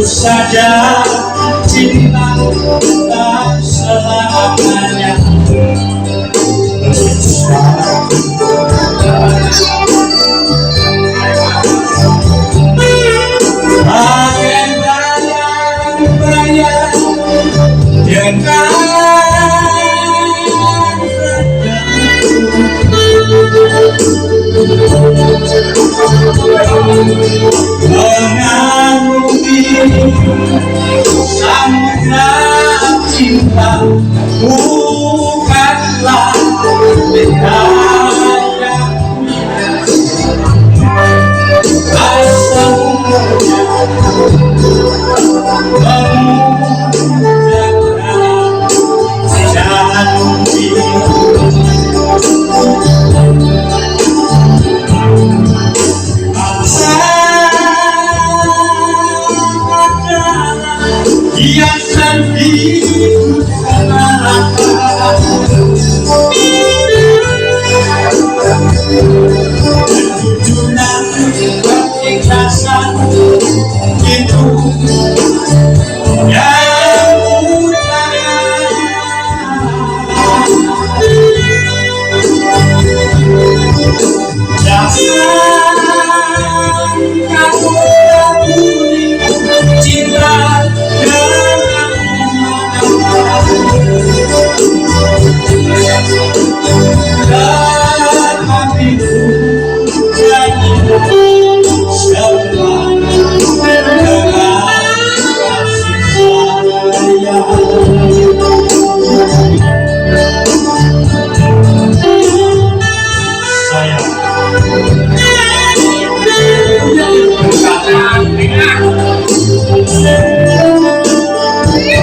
saja cinta tak selamanya. Bagai bayang-bayang dengan mengarungi samudra cinta, bukanlah bedanya asalnya yang sendiri kejujuran keikhlasan itu yang utama. Jangan kamu peduli cinta dan hatiku jadilah semuanya dengan kasih sayang.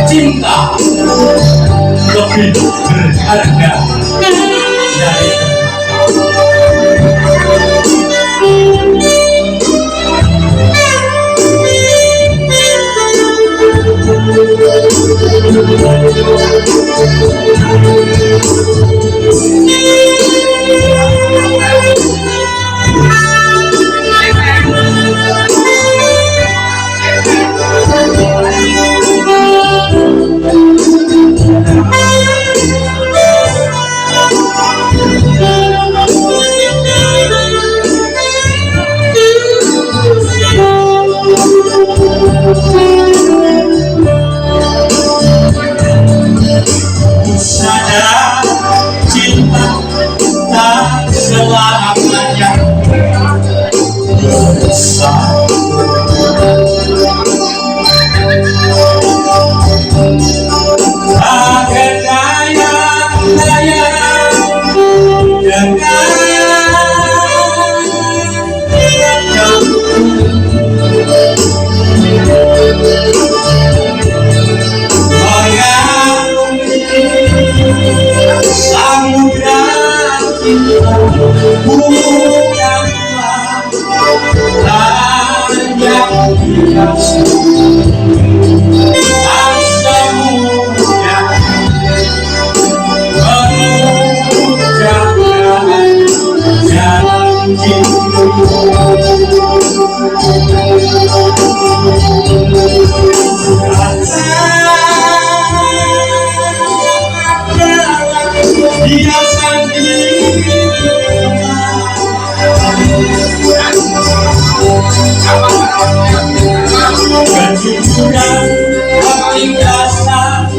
Cinta lebih berharga dari sadar cinta tak selamanya besar. Bagai layang-layang dengan samudra cinta, bukanlah hanya biasa asalnya mengucapkan janji. Dia sendiri kejujuran keikhlasan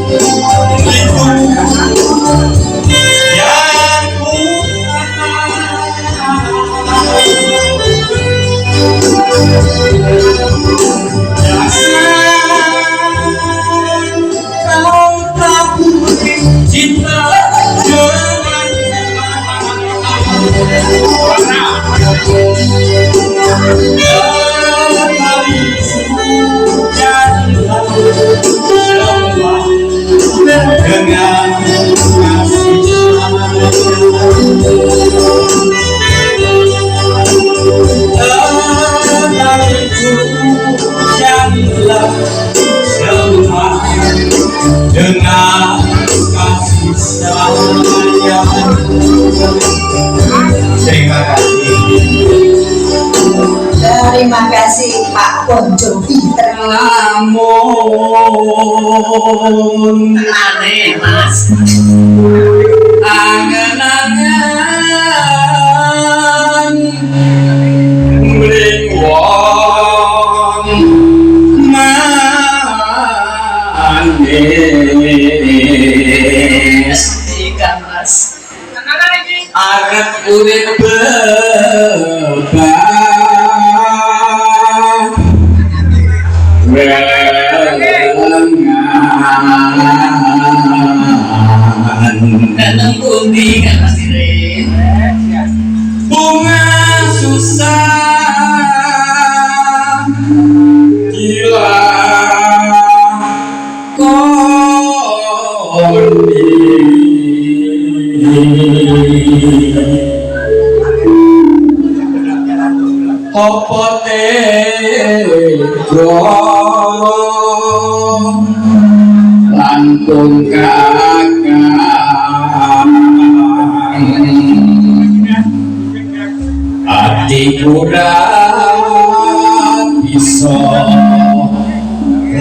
itu yang kau tak mungkin cinta dengan dengan kasih sayang. Terima kasih. Terima kasih Pak Ponco Peter. Lamun Aneh Mas. angen-angen mring wong manis Ikan Mas. arep urip bebas Datang pundi kan Mas Irin. bunga susah gila kondi opo tego langkung kakang hatiku bisa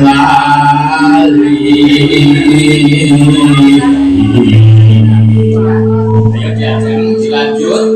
lali. Ayo dilanjut.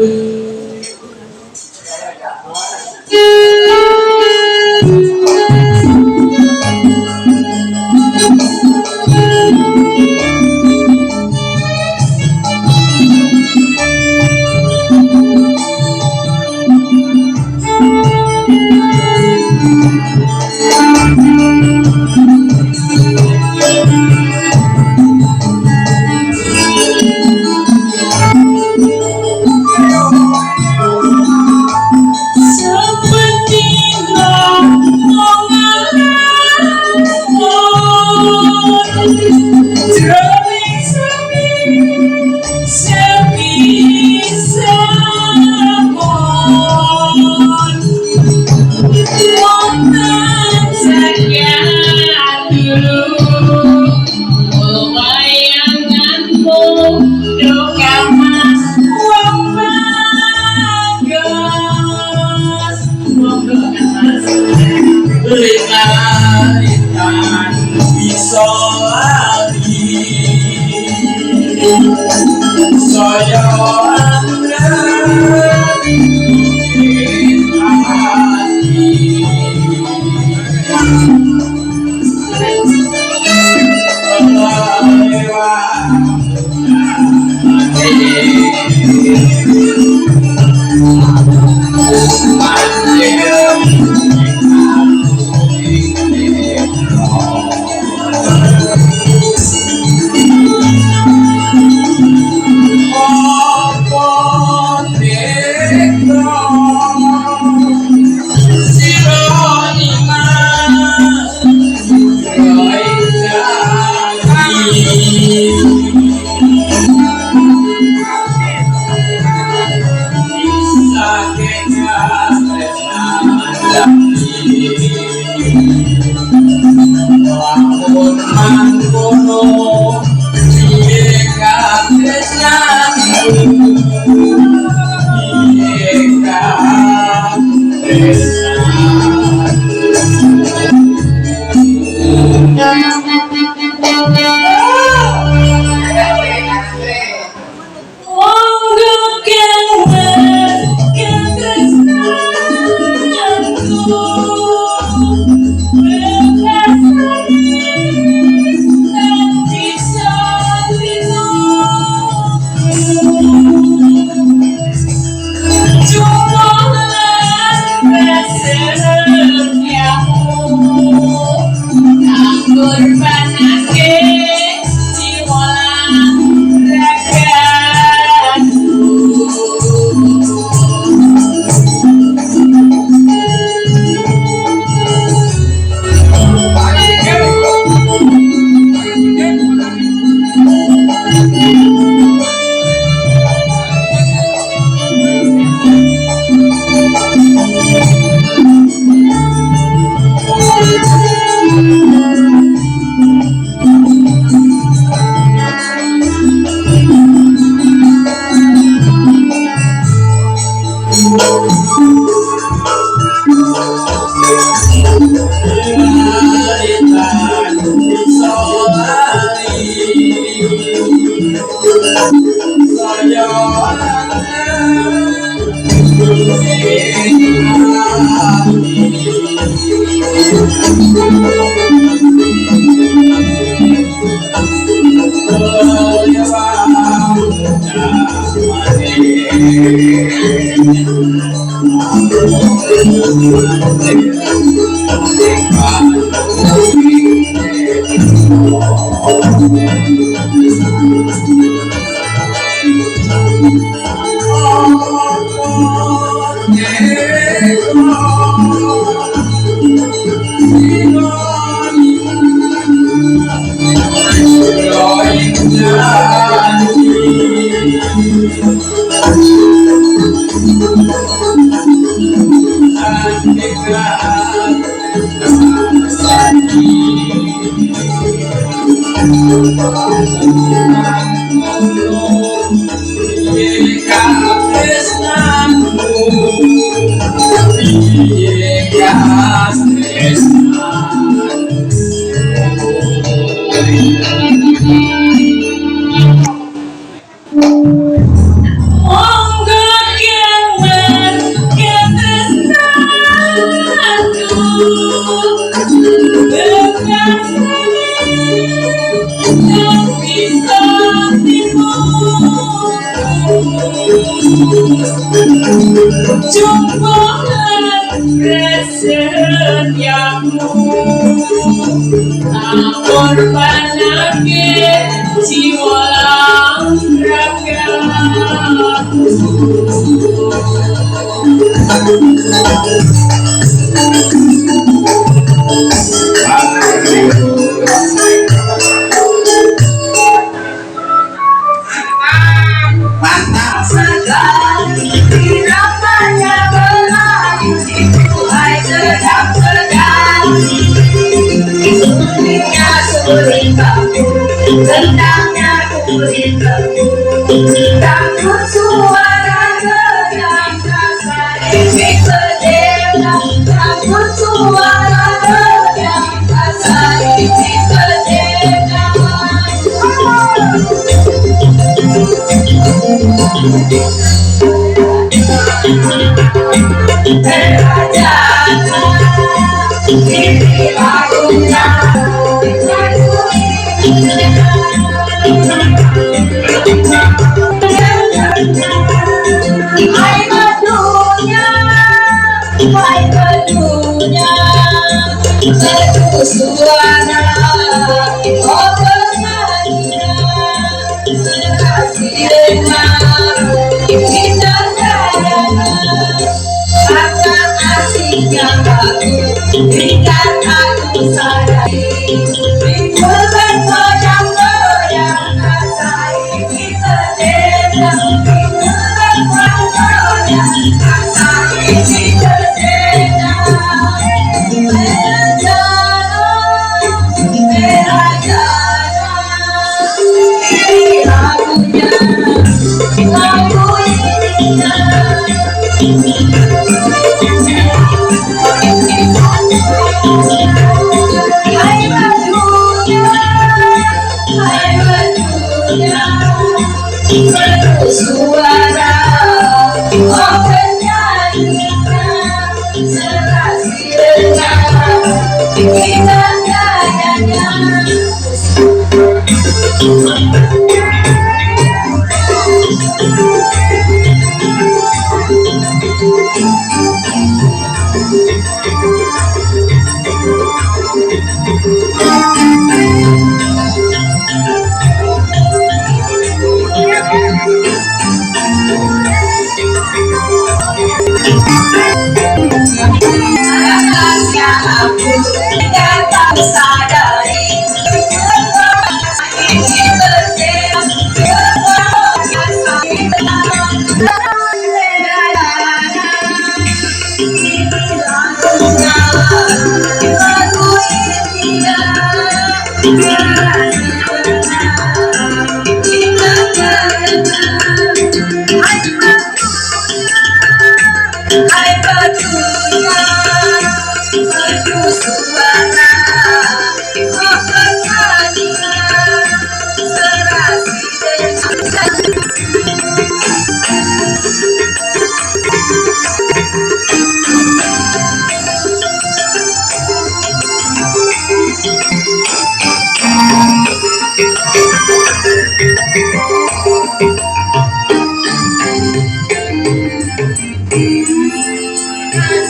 Thank you.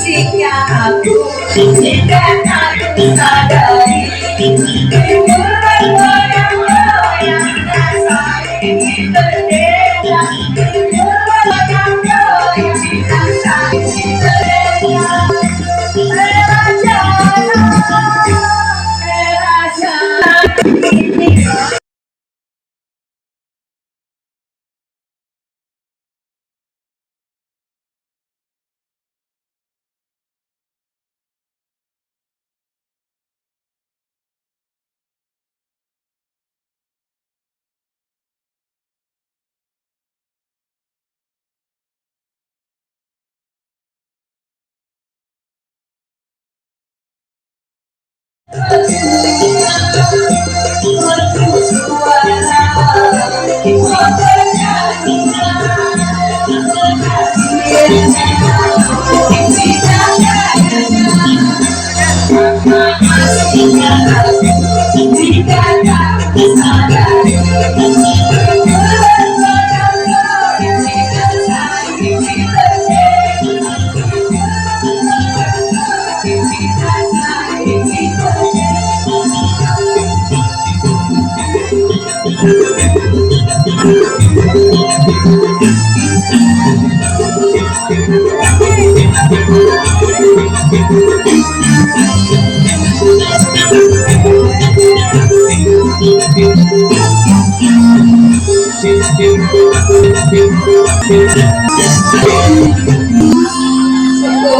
asiknya aku dan aku sadari timur bergoyang-goyang rasa ini berbeda timur bergoyang-goyang rasa ini berbeda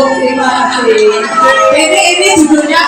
Terima kasih. Ini judulnya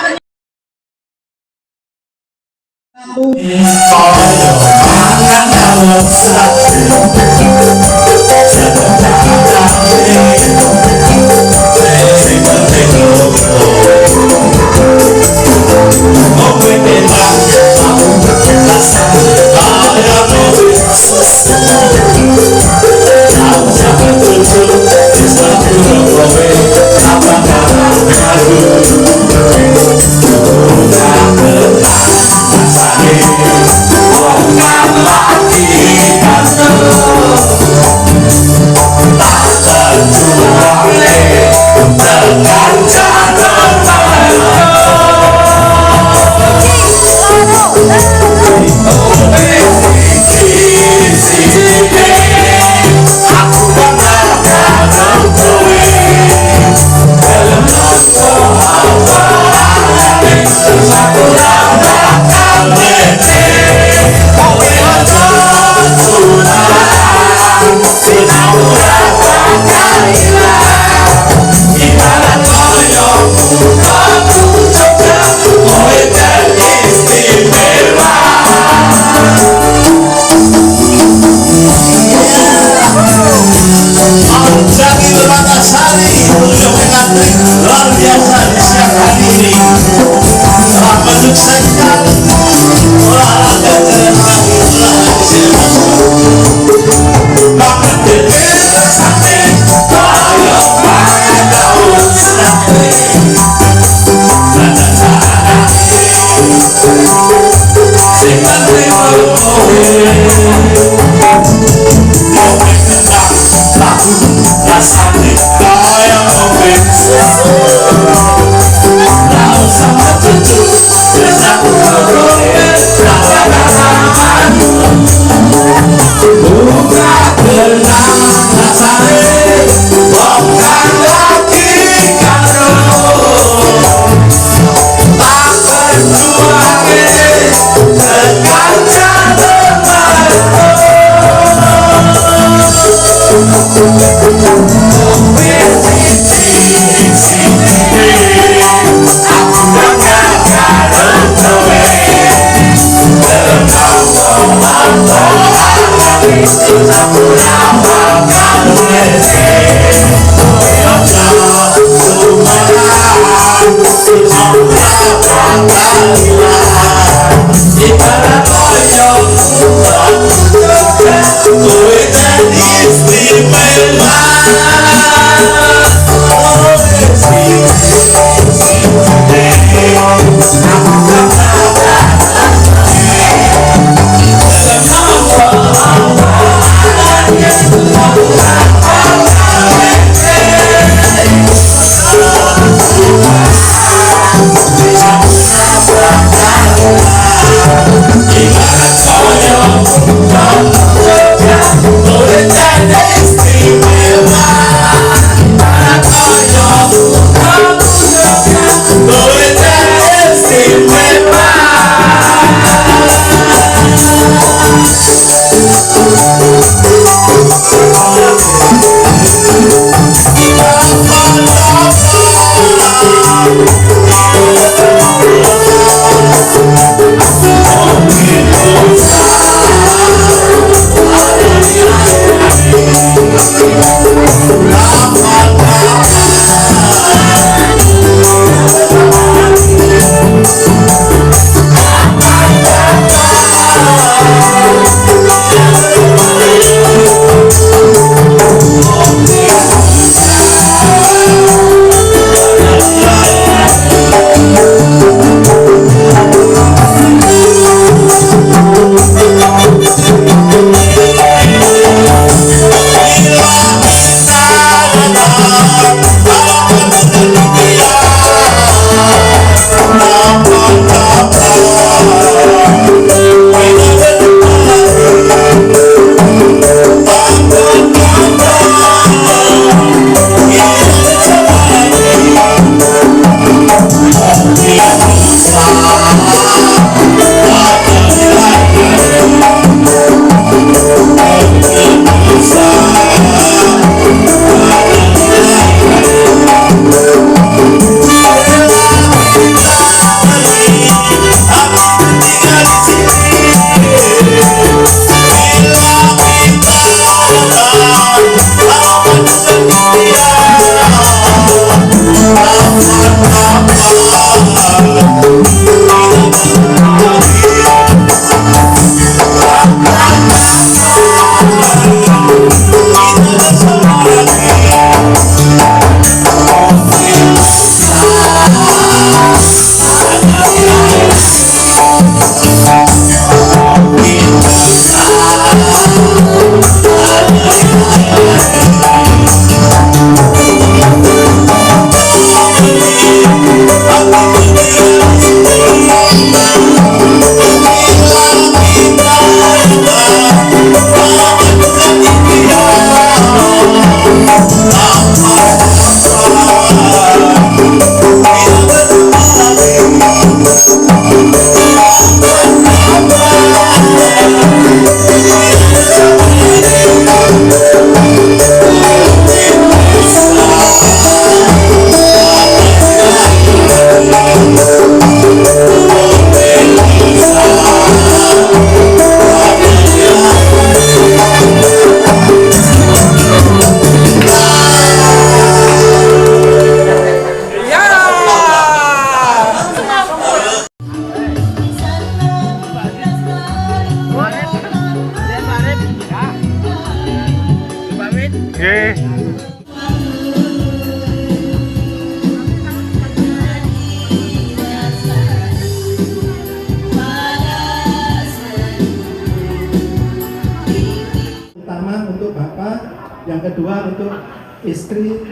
kedua untuk istri,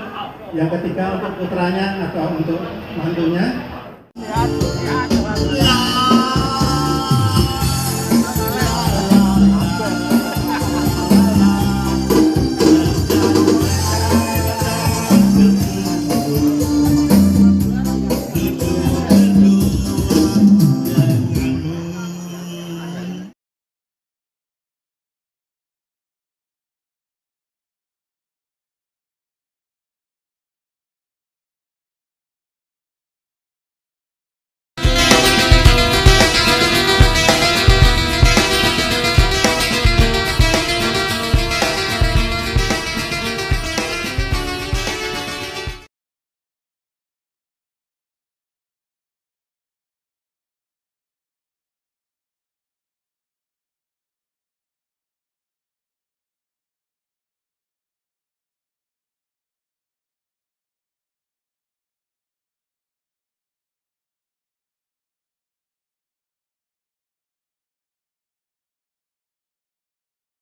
yang ketiga untuk putranya atau untuk mantunya.